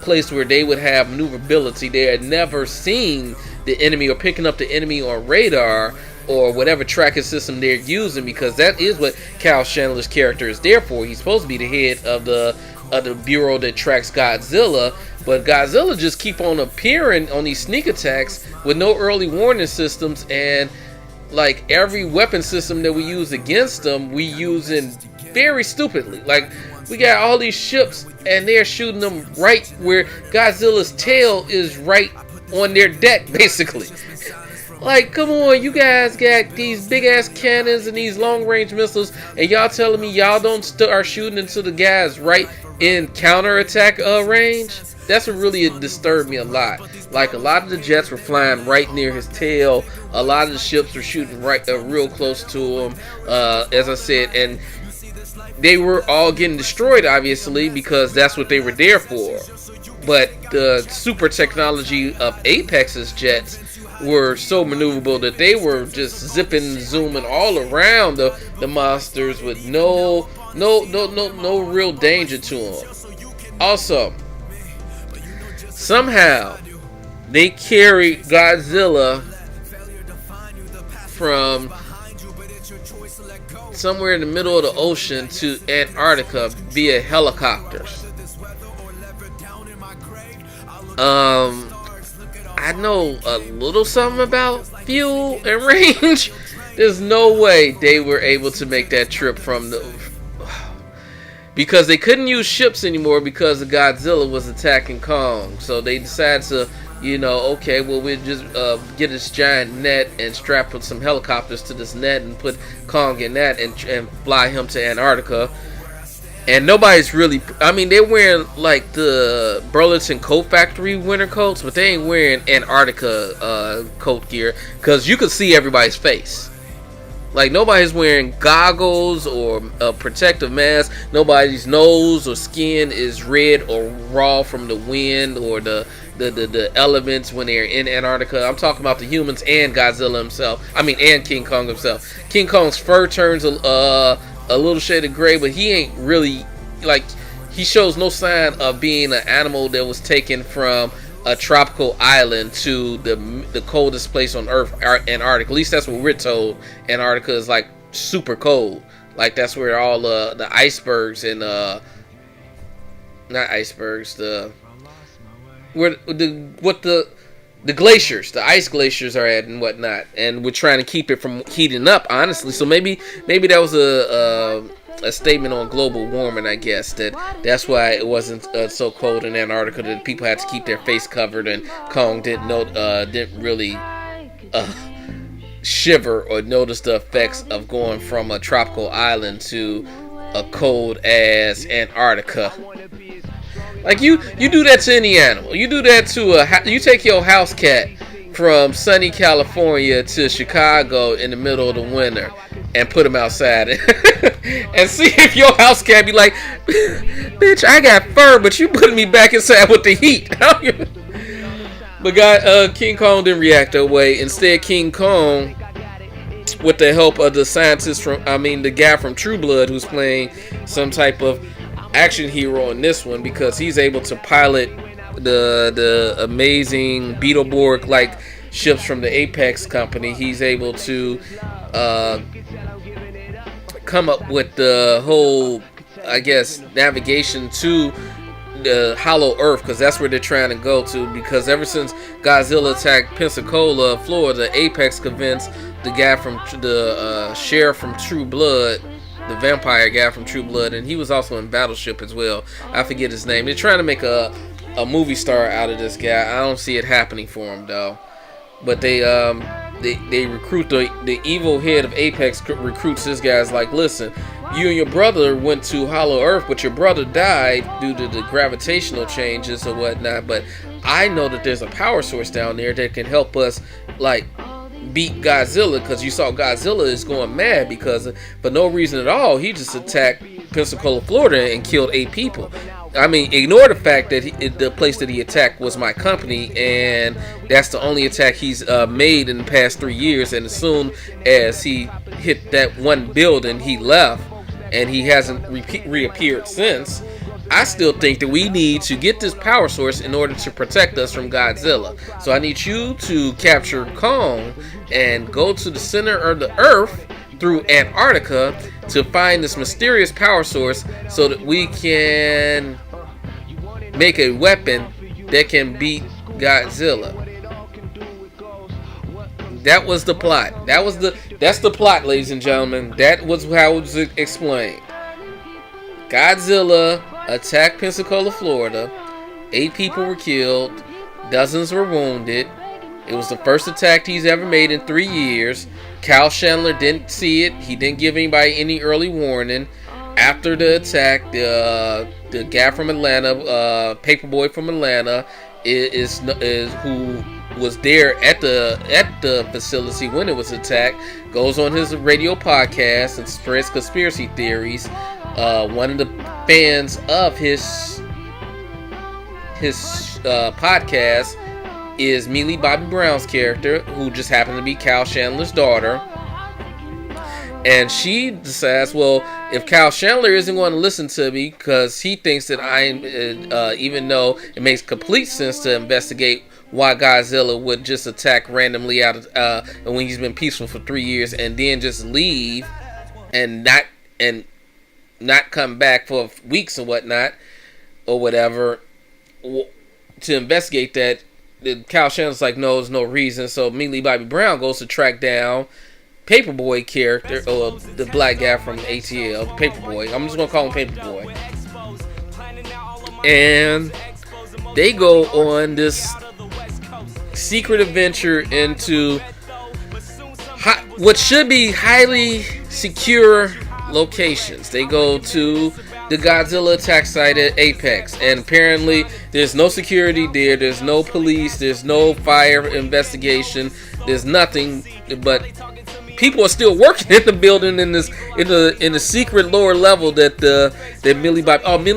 place where they would have maneuverability. They are never seeing the enemy or picking up the enemy on radar or whatever tracking system they're using, because that is what Kyle Chandler's character is there for. He's supposed to be the head of the bureau that tracks Godzilla, but Godzilla just keep on appearing on these sneak attacks with no early warning systems, and like every weapon system that we use against them, we using very stupidly. Like we got all these ships and they're shooting them right where Godzilla's tail is right on their deck, basically. Like, come on, you guys got these big ass cannons and these long range missiles, and y'all telling me y'all don't start shooting into the guys right in counterattack range? That's what really disturbed me a lot. Like, a lot of the jets were flying right near his tail. A lot of the ships were shooting right real close to him, as I said, and they were all getting destroyed, obviously, because that's what they were there for. But the super technology of Apex's jets were so maneuverable that they were just zipping and zooming all around the monsters with no real danger to them. Also, somehow they carried Godzilla from somewhere in the middle of the ocean to Antarctica via helicopters. I know a little something about fuel and range. There's no way they were able to make that trip from the... Because they couldn't use ships anymore because the Godzilla was attacking Kong. So they decided to, okay, well, we'll just get this giant net and strap some helicopters to this net and put Kong in that and fly him to Antarctica. And nobody's really... I mean, they're wearing, like, the Burlington Coat Factory winter coats, but they ain't wearing Antarctica coat gear, because you can see everybody's face. Like, nobody's wearing goggles or a protective mask. Nobody's nose or skin is red or raw from the wind or the elements when they're in Antarctica. I'm talking about the humans and Godzilla himself. I mean, and King Kong himself. King Kong's fur turns a little shade of gray, but he ain't really, like, he shows no sign of being an animal that was taken from a tropical island to the coldest place on Earth, Antarctica. At least that's what we're told. Antarctica is like super cold. Like that's where all the icebergs and not icebergs, the glaciers, the ice glaciers are at and whatnot, and we're trying to keep it from heating up, honestly. So maybe that was a statement on global warming, I guess. That's why it wasn't so cold in Antarctica, that people had to keep their face covered, and Kong didn't really shiver or notice the effects of going from a tropical island to a cold ass Antarctica. Like you do that to any animal. You do that to you take your house cat from sunny California to Chicago in the middle of the winter and put him outside and see if your house cat be like, bitch, I got fur, but you putting me back inside with the heat. But King Kong didn't react that way. Instead, King Kong, with the help of the guy from True Blood, who's playing some type of action hero in this one, because he's able to pilot the amazing Beetleborg like ships from the Apex company. He's able to come up with the whole, I guess, navigation to the Hollow Earth, because that's where they're trying to go to. Because ever since Godzilla attacked Pensacola, Florida, Apex convinced the guy from the sheriff from True Blood, the vampire guy from True Blood, and he was also in Battleship as well. I forget his name. They're trying to make a movie star out of this guy. I don't see it happening for him though. But they recruit the evil head of Apex recruits this guy's like, listen, you and your brother went to Hollow Earth, but your brother died due to the gravitational changes or whatnot. But I know that there's a power source down there that can help us, like, beat Godzilla, because you saw Godzilla is going mad because for no reason at all he just attacked Pensacola, Florida and killed 8 people. I mean, ignore the fact that the place that he attacked was my company, and that's the only attack he's made in the past 3 years. And as soon as he hit that one building, he left, and he hasn't reappeared since. I still think that we need to get this power source in order to protect us from Godzilla. So I need you to capture Kong and go to the center of the Earth through Antarctica to find this mysterious power source so that we can make a weapon that can beat Godzilla. That was the plot. That's the plot, ladies and gentlemen. That was how it was explained. Godzilla attacked Pensacola, Florida. 8 people were killed. Dozens were wounded. It was the first attack he's ever made in 3 years. Kyle Chandler didn't see it. He didn't give anybody any early warning. After the attack, the guy from Atlanta, Paperboy from Atlanta, is who was there at the facility when it was attacked, goes on his radio podcast and spreads conspiracy theories. One of the fans of his podcast is Millie Bobby Brown's character, who just happened to be Kyle Chandler's daughter. And she decides, well, if Kyle Chandler isn't going to listen to me because he thinks that even though it makes complete sense to investigate why Godzilla would just attack randomly out of when he's been peaceful for 3 years and then just leave and not come back for weeks and whatnot or whatever to investigate that, Kyle Chandler's like, no, there's no reason. So Millie Bobby Brown goes to track down Paperboy character, or the black guy from ATL, Paperboy. I'm just gonna call him Paperboy. And they go on this secret adventure into what should be highly secure locations. They go to the Godzilla attack site at Apex, and apparently there's no security there, there's no police, there's no fire investigation, there's nothing, but people are still working in the building in the secret lower level that Millie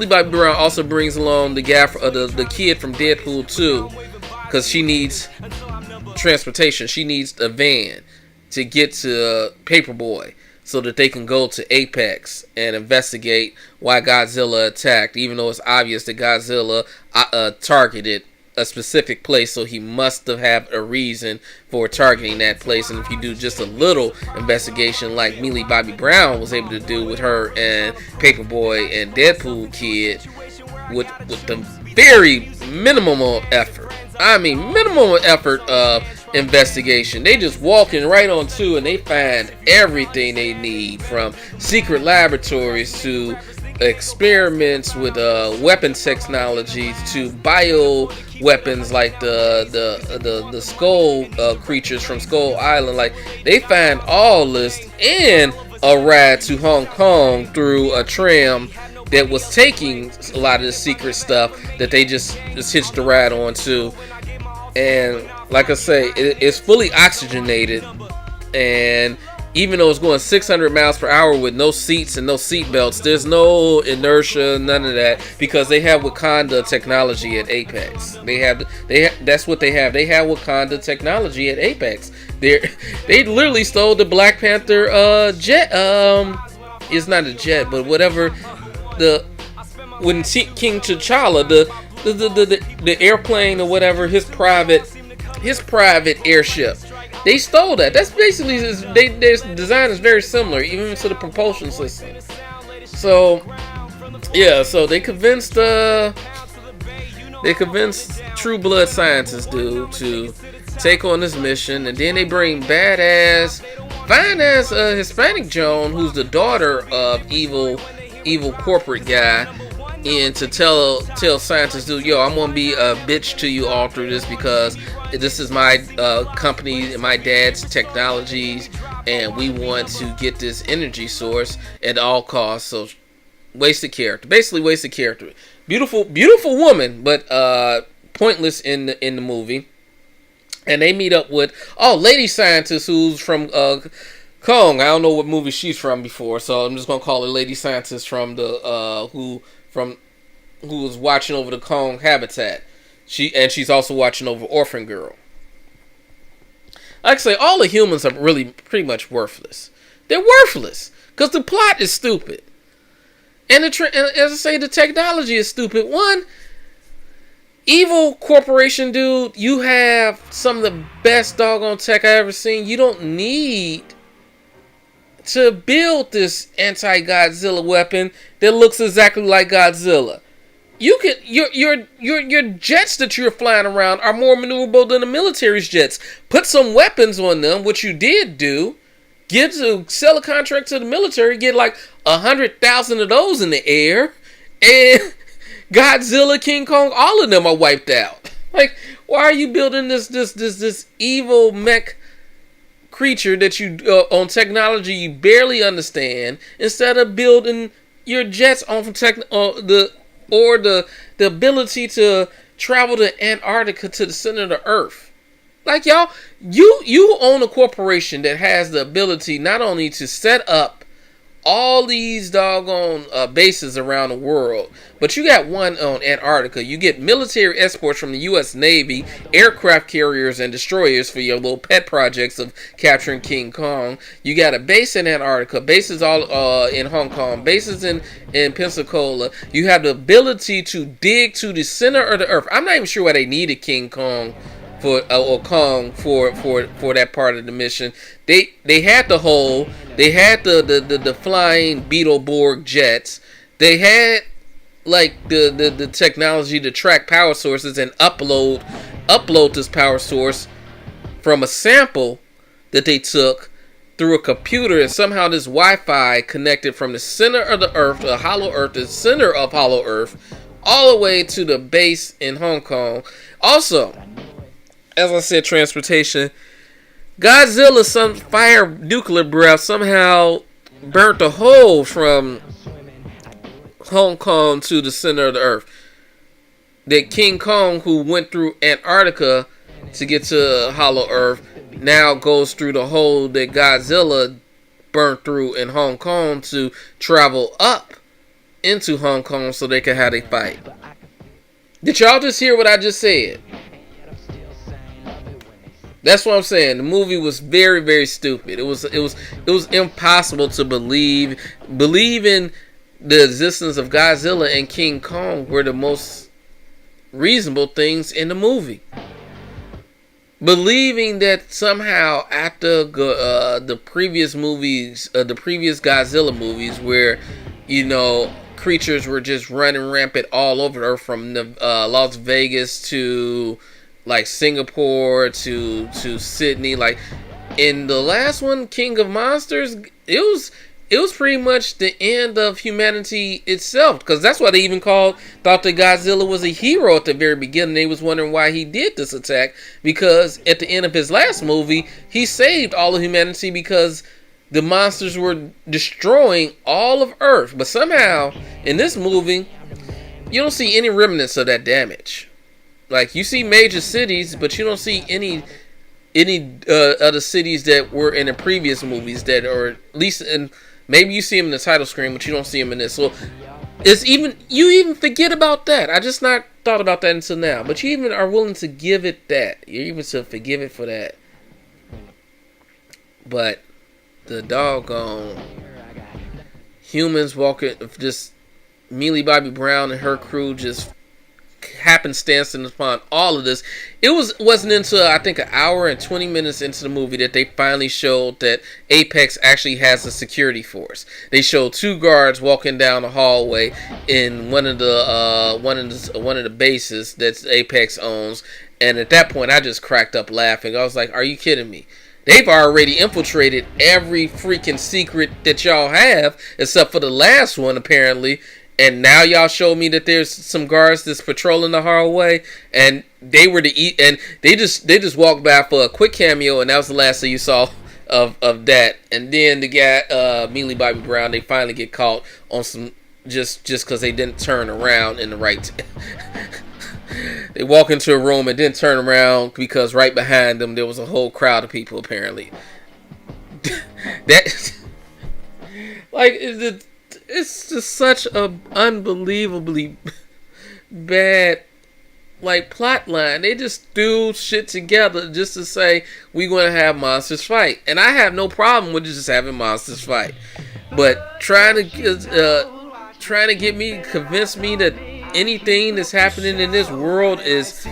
Bobby Brown also brings along the guy the kid from Deadpool 2, because she needs transportation. She needs a van to get to Paperboy so that they can go to Apex and investigate why Godzilla attacked, even though it's obvious that Godzilla targeted a specific place, so he must have had a reason for targeting that place. And if you do just a little investigation like Millie Bobby Brown was able to do with her and Paperboy and Deadpool Kid, with the very minimum effort, of investigation, they just walking right on to and they find everything they need, from secret laboratories to experiments with weapons technology to bio weapons like the skull creatures from Skull Island. Like, they find all this, and a ride to Hong Kong through a tram that was taking a lot of the secret stuff that they just hitched the ride onto. And like I say, it's fully oxygenated, and even though it's going 600 miles per hour with no seats and no seat belts, there's no inertia, none of that, because they have Wakanda technology at Apex. That's what they have. They have Wakanda technology at Apex. They literally stole the Black Panther jet. It's not a jet, but whatever. When King T'Challa, the airplane or whatever, his private airship, they stole that. That's basically their design is very similar, even to the propulsion system. So yeah, so they convinced True Blood scientists, dude, to take on this mission, and then they bring badass, fine-ass Hispanic Joan, who's the daughter of evil corporate guy, in to tell scientists, dude, yo, I'm gonna be a bitch to you all through this, because this is my company and my dad's technologies, and we want to get this energy source at all costs. So wasted character, beautiful woman, but pointless in the movie. And they meet up with lady scientist who's from Kong. I don't know what movie she's from before, so I'm just gonna call her lady scientist from the who was watching over the Kong habitat. She's also watching over Orphan Girl. Like I say, all the humans are really pretty much worthless. They're worthless because the plot is stupid, and as I say, the technology is stupid. One, evil corporation, dude. You have some of the best doggone tech I ever seen. You don't need to build this anti-Godzilla weapon that looks exactly like Godzilla. You could your jets that you're flying around are more maneuverable than the military's jets. Put some weapons on them, which you did do. Sell a contract to the military, get like 100,000 of those in the air, and Godzilla, King Kong, all of them are wiped out. Like, why are you building this evil mech creature that you on technology you barely understand, instead of building your jets on the ability to travel to Antarctica, to the center of the earth? Like, y'all, you own a corporation that has the ability not only to set up all these doggone bases around the world, but you got one on Antarctica. You get military escorts from the U.S. Navy, aircraft carriers and destroyers for your little pet projects of capturing King Kong. You got a base in Antarctica, bases all in Hong Kong, bases in Pensacola. You have the ability to dig to the center of the earth. I'm not even sure why they needed King Kong for Kong for that part of the mission. They had the hole. They had the flying Beetleborg jets. They had like the technology to track power sources and upload this power source from a sample that they took through a computer, and somehow this Wi-Fi connected from the center of the earth, the hollow earth, the center of hollow earth, all the way to the base in Hong Kong. Also, as I said, transportation. Godzilla, some fire nuclear breath somehow burnt the hole from Hong Kong to the center of the earth. That King Kong, who went through Antarctica to get to hollow earth, now goes through the hole that Godzilla burnt through in Hong Kong to travel up into Hong Kong so they can have a fight. Did y'all just hear what I just said? That's what I'm saying. The movie was very, very stupid. It was impossible to believe. Believing the existence of Godzilla and King Kong were the most reasonable things in the movie. Believing that somehow after the previous movies, the previous Godzilla movies, where creatures were just running rampant all over Earth, from Las Vegas to like Singapore to Sydney. Like in the last one, King of Monsters, it was pretty much the end of humanity itself, because that's why they even thought that Godzilla was a hero at the very beginning. They was wondering why he did this attack, because at the end of his last movie, he saved all of humanity because the monsters were destroying all of Earth. But somehow in this movie, you don't see any remnants of that damage. Like, you see major cities, but you don't see any other cities that were in the previous movies, that are at least in, maybe you see them in the title screen, but you don't see them in this. So you even forget about that. I just not thought about that until now. But you even are willing to give it that. You're even to forgive it for that. But the doggone humans walking, just Millie Bobby Brown and her crew just happenstancing upon all of this. It wasn't until I think an hour and 20 minutes into the movie that they finally showed that Apex actually has a security force. They showed 2 guards walking down the hallway in one of the bases that Apex owns, and at that point I just cracked up laughing. I was like, "Are you kidding me? They've already infiltrated every freaking secret that y'all have, except for the last one apparently." And now y'all show me that there's some guards that's patrolling the hallway, and they just walked by for a quick cameo, and that was the last thing you saw of that. And then the guy, Millie Bobby Brown, they finally get caught on some just because they didn't turn around in the right. They walk into a room and didn't turn around because right behind them there was a whole crowd of people apparently. That like it's just such a unbelievably bad like plot line. They just threw shit together just to say we're going to have monsters fight, and I have no problem with just having monsters fight. But trying to convince me that anything that's happening in this world is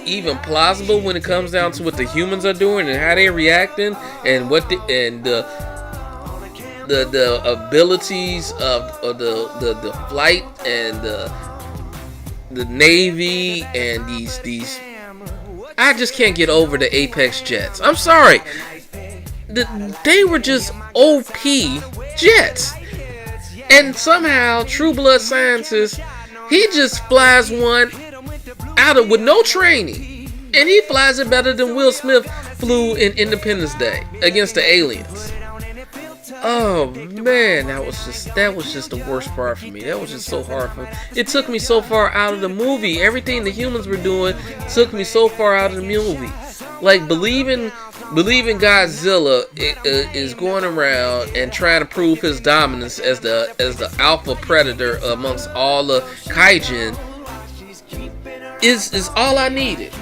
even plausible when it comes down to what the humans are doing and how they're reacting, and the abilities of the flight and the Navy and these. I just can't get over the Apex jets. I'm sorry. They were just OP jets. And somehow, True Blood Scientist, he just flies one out of with no training. And he flies it better than Will Smith flew in Independence Day against the aliens. Oh man, that was just the worst part for me. That was just so hard for me. It took me so far out of the movie. Everything the humans were doing took me so far out of the movie. Like believing Godzilla is going around and trying to prove his dominance as the alpha predator amongst all the kaijin is all I needed.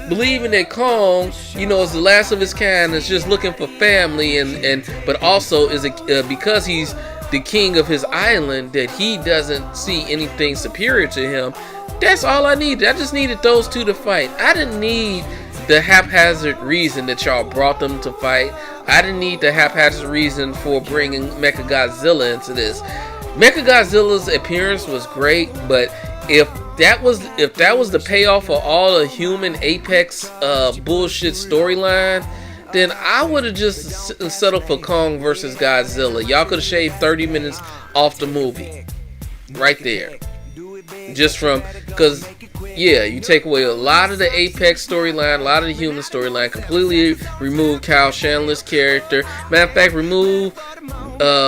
Believing that Kong, is the last of his kind, is just looking for family, but also is because he's the king of his island, that he doesn't see anything superior to him. That's all I needed. I just needed those two to fight. I didn't need the haphazard reason that y'all brought them to fight. I didn't need the haphazard reason for bringing Mechagodzilla into this. Mechagodzilla's appearance was great, but if that was the payoff for all the human Apex bullshit storyline, then I would have just settled for Kong versus Godzilla. Y'all could have shaved 30 minutes off the movie right there. Just from, because you take away a lot of the Apex storyline, a lot of the human storyline, completely remove Kyle Chandler's character. Matter of fact, remove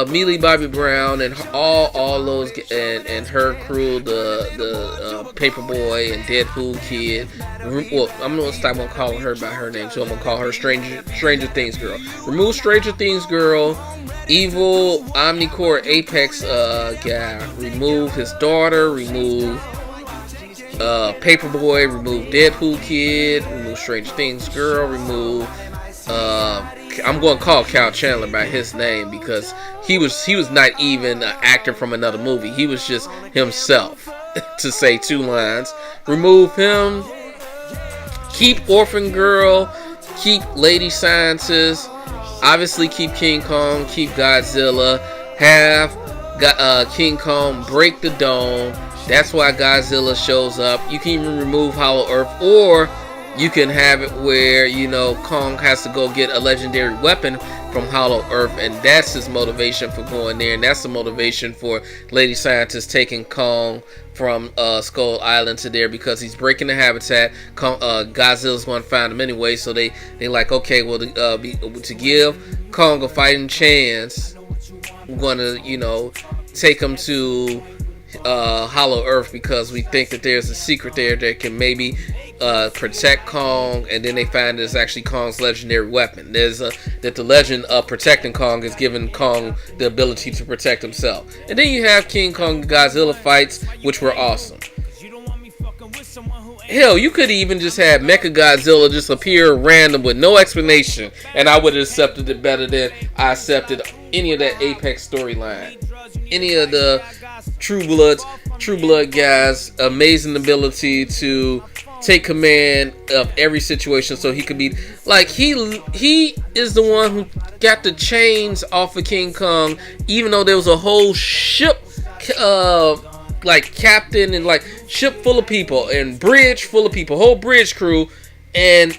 Millie Bobby Brown and all those and her crew, the Paperboy and Deadpool Kid. Well, I'm gonna stop calling her by her name, so I'm gonna call her Stranger Things Girl. Remove Stranger Things Girl, evil Omnicore Apex guy. Remove his daughter. Remove Paperboy. Remove Deadpool Kid. Remove Stranger Things Girl. Remove I'm going to call Kyle Chandler by his name because he was not even an actor from another movie. He was just himself, to say two lines. Remove him. Keep Orphan Girl. Keep Lady Scientist. Obviously keep King Kong. Keep Godzilla. Have King Kong break the dome. That's why Godzilla shows up. You can even remove Hollow Earth, or you can have it where, Kong has to go get a legendary weapon from Hollow Earth, and that's his motivation for going there, and that's the motivation for Lady Scientist taking Kong from Skull Island to there, because he's breaking the habitat. Godzilla's going to find him anyway, so they like, okay, well, to give Kong a fighting chance, we're going to, take him to Hollow Earth, because we think that there's a secret there that can maybe protect Kong, and then they find it's actually Kong's legendary weapon. There's that the legend of protecting Kong is giving Kong the ability to protect himself. And then you have King Kong and Godzilla fights, which were awesome. Hell, you could even just have Mechagodzilla just appear random with no explanation, and I would have accepted it better than I accepted any of that Apex storyline. Any of the True Blood guys' amazing ability to take command of every situation, so he could be like, he is the one who got the chains off of King Kong, even though there was a whole ship like captain and like ship full of people and bridge full of people, whole bridge crew, and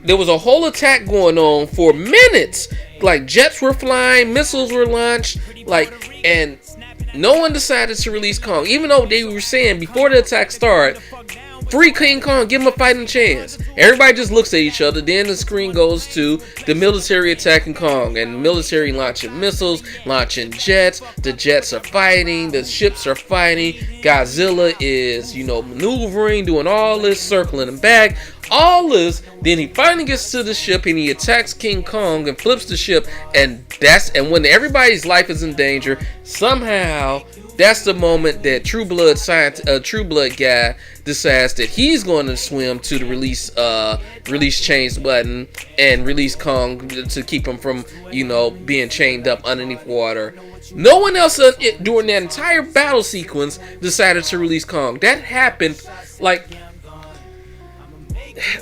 there was a whole attack going on for minutes. Like jets were flying, missiles were launched, and no one decided to release Kong, even though they were saying before the attack started, free King Kong, give him a fighting chance. Everybody just looks at each other. Then the screen goes to the military attacking Kong, and the military launching missiles, launching jets. The jets are fighting, the ships are fighting. Godzilla is, maneuvering, doing all this, circling him back, all this. Then he finally gets to the ship and he attacks King Kong and flips the ship, and when everybody's life is in danger, somehow that's the moment that True Blood guy decides that he's going to swim to the release chains button and release Kong to keep him from, being chained up underneath water. No one else during that entire battle sequence decided to release Kong. That happened,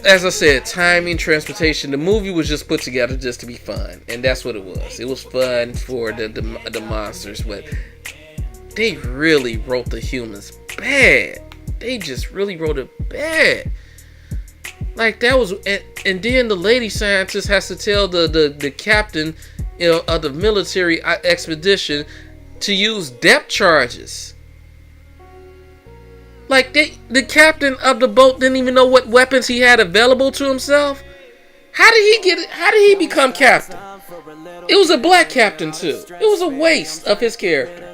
as I said, timing, transportation. The movie was just put together just to be fun, and that's what it was. It was fun for the monsters, but they really wrote the humans bad. they just really wrote it bad. Like that was, and then the lady scientist has to tell the captain, of the military expedition to use depth charges. Like the captain of the boat didn't even know what weapons he had available to himself. How did he become captain? It was a black captain too. It was a waste of his character.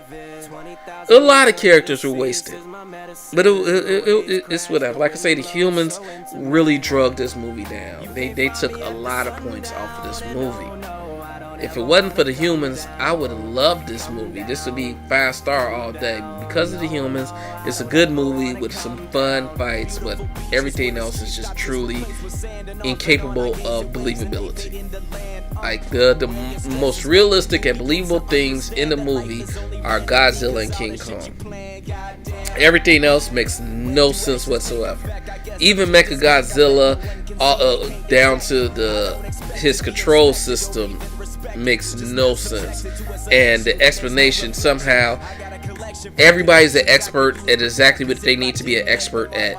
A lot of characters were wasted. But it's whatever. Like I say, the humans really drug this movie down. They took a lot of points off of this movie. If it wasn't for the humans, I would have loved this movie. This would be 5-star all day. Because of the humans, it's a good movie with some fun fights, but everything else is just truly incapable of believability. Like the most realistic and believable things in the movie are Godzilla and King Kong. Everything else makes no sense whatsoever. Even Mechagodzilla, down to his control system, makes no sense. And the explanation, somehow everybody's an expert at exactly what they need to be an expert at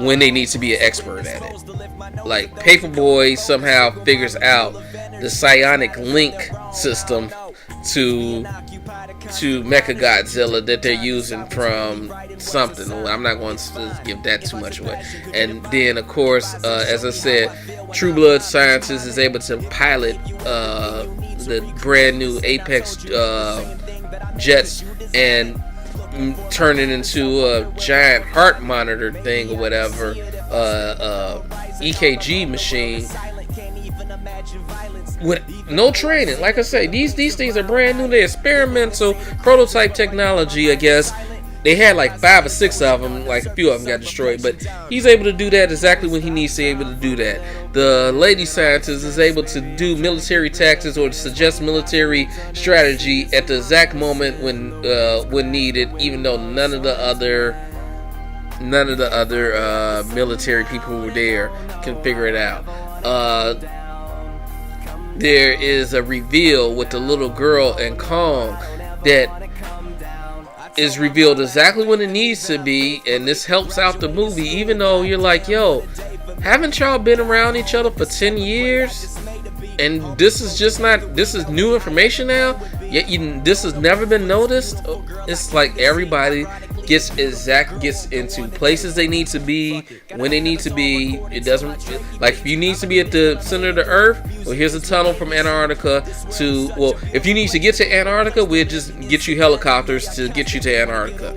when they need to be an expert at it. Like Paperboy somehow figures out the psionic link system to Mechagodzilla that they're using from something. I'm not going to give that too much away. And then, of course, as I said, True Blood Scientist is able to pilot the brand new Apex jets and turn it into a giant heart monitor thing or whatever, EKG machine. With no training. Like I say, these things are brand new. They're experimental prototype technology, I guess. They had like 5 or 6 of them. Like a few of them got destroyed, but he's able to do that exactly when he needs to be able to do that. The lady scientist is able to do military tactics or to suggest military strategy at the exact moment when needed, even though none of the other military people who were there can figure it out. There is a reveal with the little girl and Kong that is revealed exactly when it needs to be, and this helps out the movie, even though you're like, yo, haven't y'all been around each other for 10 years? And this is new information now, yet this has never been noticed. It's like everybody gets into places they need to be when they need to be. It doesn't, like, if you need to be at the center of the earth, well, here's a tunnel from Antarctica to, well, if you need to get to Antarctica, we'll just get you helicopters to get you to Antarctica.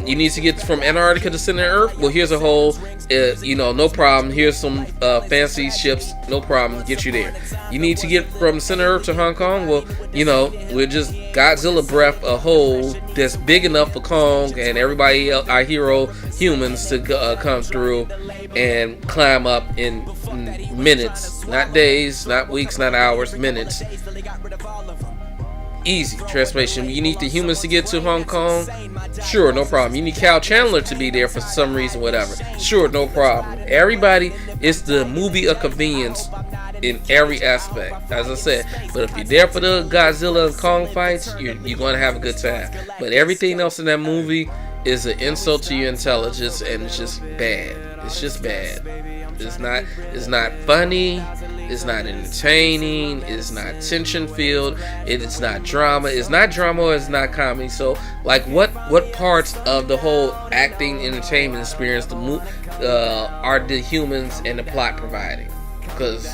You need to get from Antarctica to center of earth, well, here's a hole, no problem. Here's some fancy ships, no problem, get you there. You need to get from center of earth to Hong Kong, well, we'll just Godzilla breath a hole that's big enough for Kong and everybody else, our hero humans, to come through and climb up in minutes, not days, not weeks, not hours, minutes. Easy translation. You need the humans to get to Hong Kong? Sure, no problem. You need Cal Chandler to be there for some reason, whatever. Sure, no problem. Everybody is the movie of convenience in every aspect, as I said. But if you're there for the Godzilla and Kong fights, you're going to have a good time. But everything else in that movie is an insult to your intelligence, and it's just bad. It's just bad. It's not funny. It's not entertaining. It's not tension filled. It's not drama. It's not drama or it's not comedy. So, like, what parts of the whole acting entertainment experience are the humans and the plot providing? Because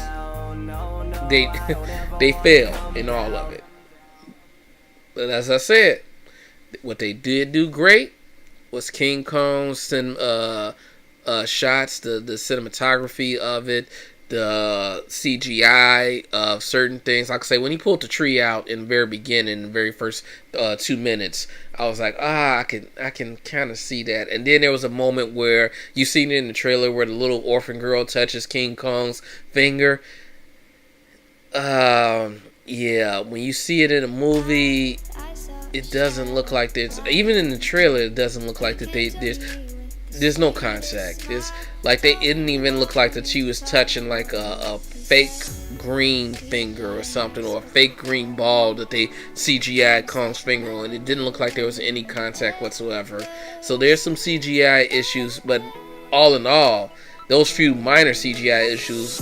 they fail in all of it. But as I said, what they did do great was King Kong's shots, the cinematography of it, the CGI of certain things. Like I say, when he pulled the tree out in the very beginning, the very first 2 minutes, I was like, I can kind of see that. And then there was a moment where you seen it in the trailer where the little orphan girl touches King Kong's finger. Yeah, when you see it in a movie, it doesn't look like this. Even in the trailer, it doesn't look like that there's no contact. It's like it didn't even look like that she was touching like a fake green finger or something, or a fake green ball that they CGI'd Kong's finger on. It didn't look like there was any contact whatsoever. So there's some CGI issues, but all in all, those few minor CGI issues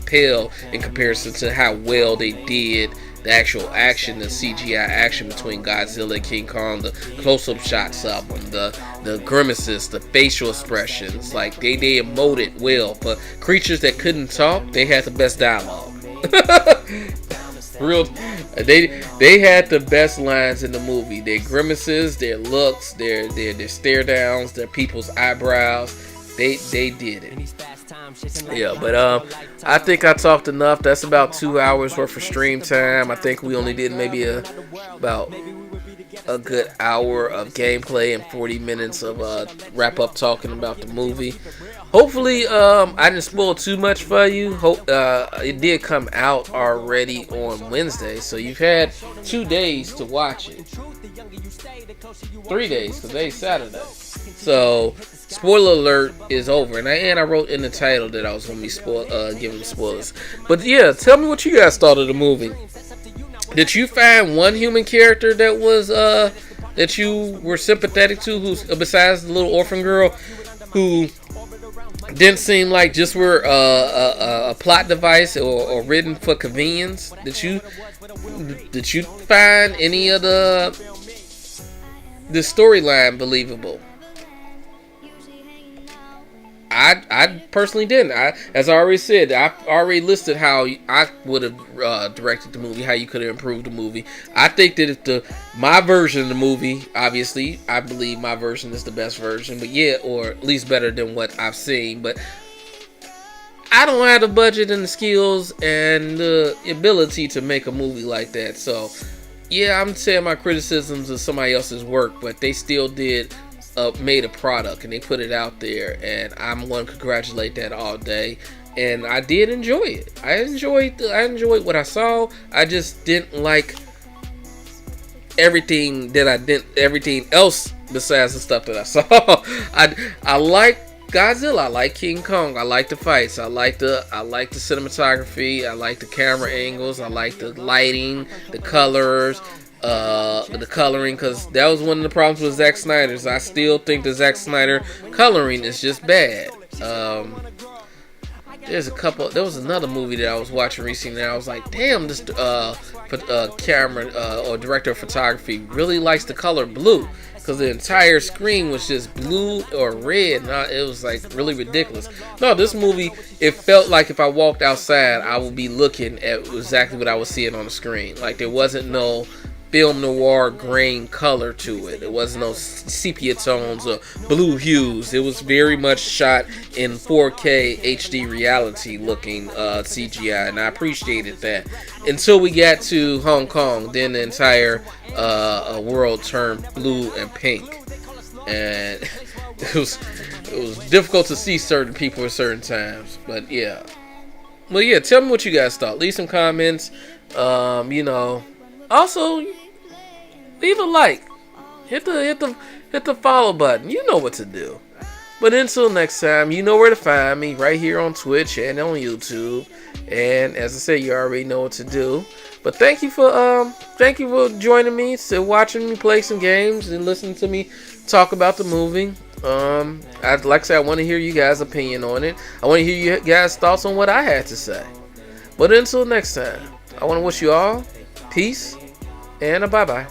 pale in comparison to how well they did the actual action, the CGI action between Godzilla and King Kong, the close-up shots of them, the grimaces, the facial expressions. Like, they emoted well. For creatures that couldn't talk, they had the best dialogue. Real, they had the best lines in the movie. Their grimaces, their looks, their stare downs, their people's eyebrows. They did it. Yeah, but I think I talked enough. That's about 2 hours worth of stream time. I think we only did maybe about a good hour of gameplay and 40 minutes of wrap up talking about the movie. Hopefully, I didn't spoil too much for you. It did come out already on Wednesday, so you've had 2 days to watch it. 3 days, because today's Saturday. So, spoiler alert is over, and I wrote in the title that I was going to be giving spoilers. But yeah, tell me what you guys thought of the movie. Did you find one human character that was that you were sympathetic to, who's besides the little orphan girl, who didn't seem like just were a plot device or written for convenience? Did you find any of the storyline believable? I personally didn't. As I already said, I already listed how I would have directed the movie, how you could have improved the movie. I think that if my version of the movie, obviously, I believe my version is the best version, but yeah, or at least better than what I've seen. But I don't have the budget and the skills and the ability to make a movie like that. So yeah, I'm saying my criticisms of somebody else's work, but they still made a product and they put it out there, and I'm going to congratulate that all day. And I did enjoy it. I enjoyed what I saw. I just didn't like everything else besides the stuff that I saw. I like Godzilla. I like King Kong. I like the fights. I like the cinematography. I like the camera angles. I like the lighting, the colors. The coloring, because that was one of the problems with Zack Snyder's. I still think the Zack Snyder coloring is just bad. There was another movie that I was watching recently, and I was like, damn, this camera or director of photography really likes the color blue, because the entire screen was just blue or red, and it was like really ridiculous. No, this movie, it felt like if I walked outside, I would be looking at exactly what I was seeing on the screen. Like, there wasn't no film noir grain color to it. It wasn't no sepia tones or blue hues. It was very much shot in 4K HD reality looking CGI, and I appreciated that. Until we got to Hong Kong, then the entire world turned blue and pink, and it was difficult to see certain people at certain times. But yeah, well, yeah, tell me what you guys thought. Leave some comments. Also, leave a like. Hit the follow button. You know what to do. But until next time, you know where to find me, right here on Twitch and on YouTube. And as I said, you already know what to do. But thank you for joining me, watching me play some games and listening to me talk about the movie. Like I said, I want to hear you guys' opinion on it. I want to hear you guys' thoughts on what I had to say. But until next time, I want to wish you all peace and a bye-bye.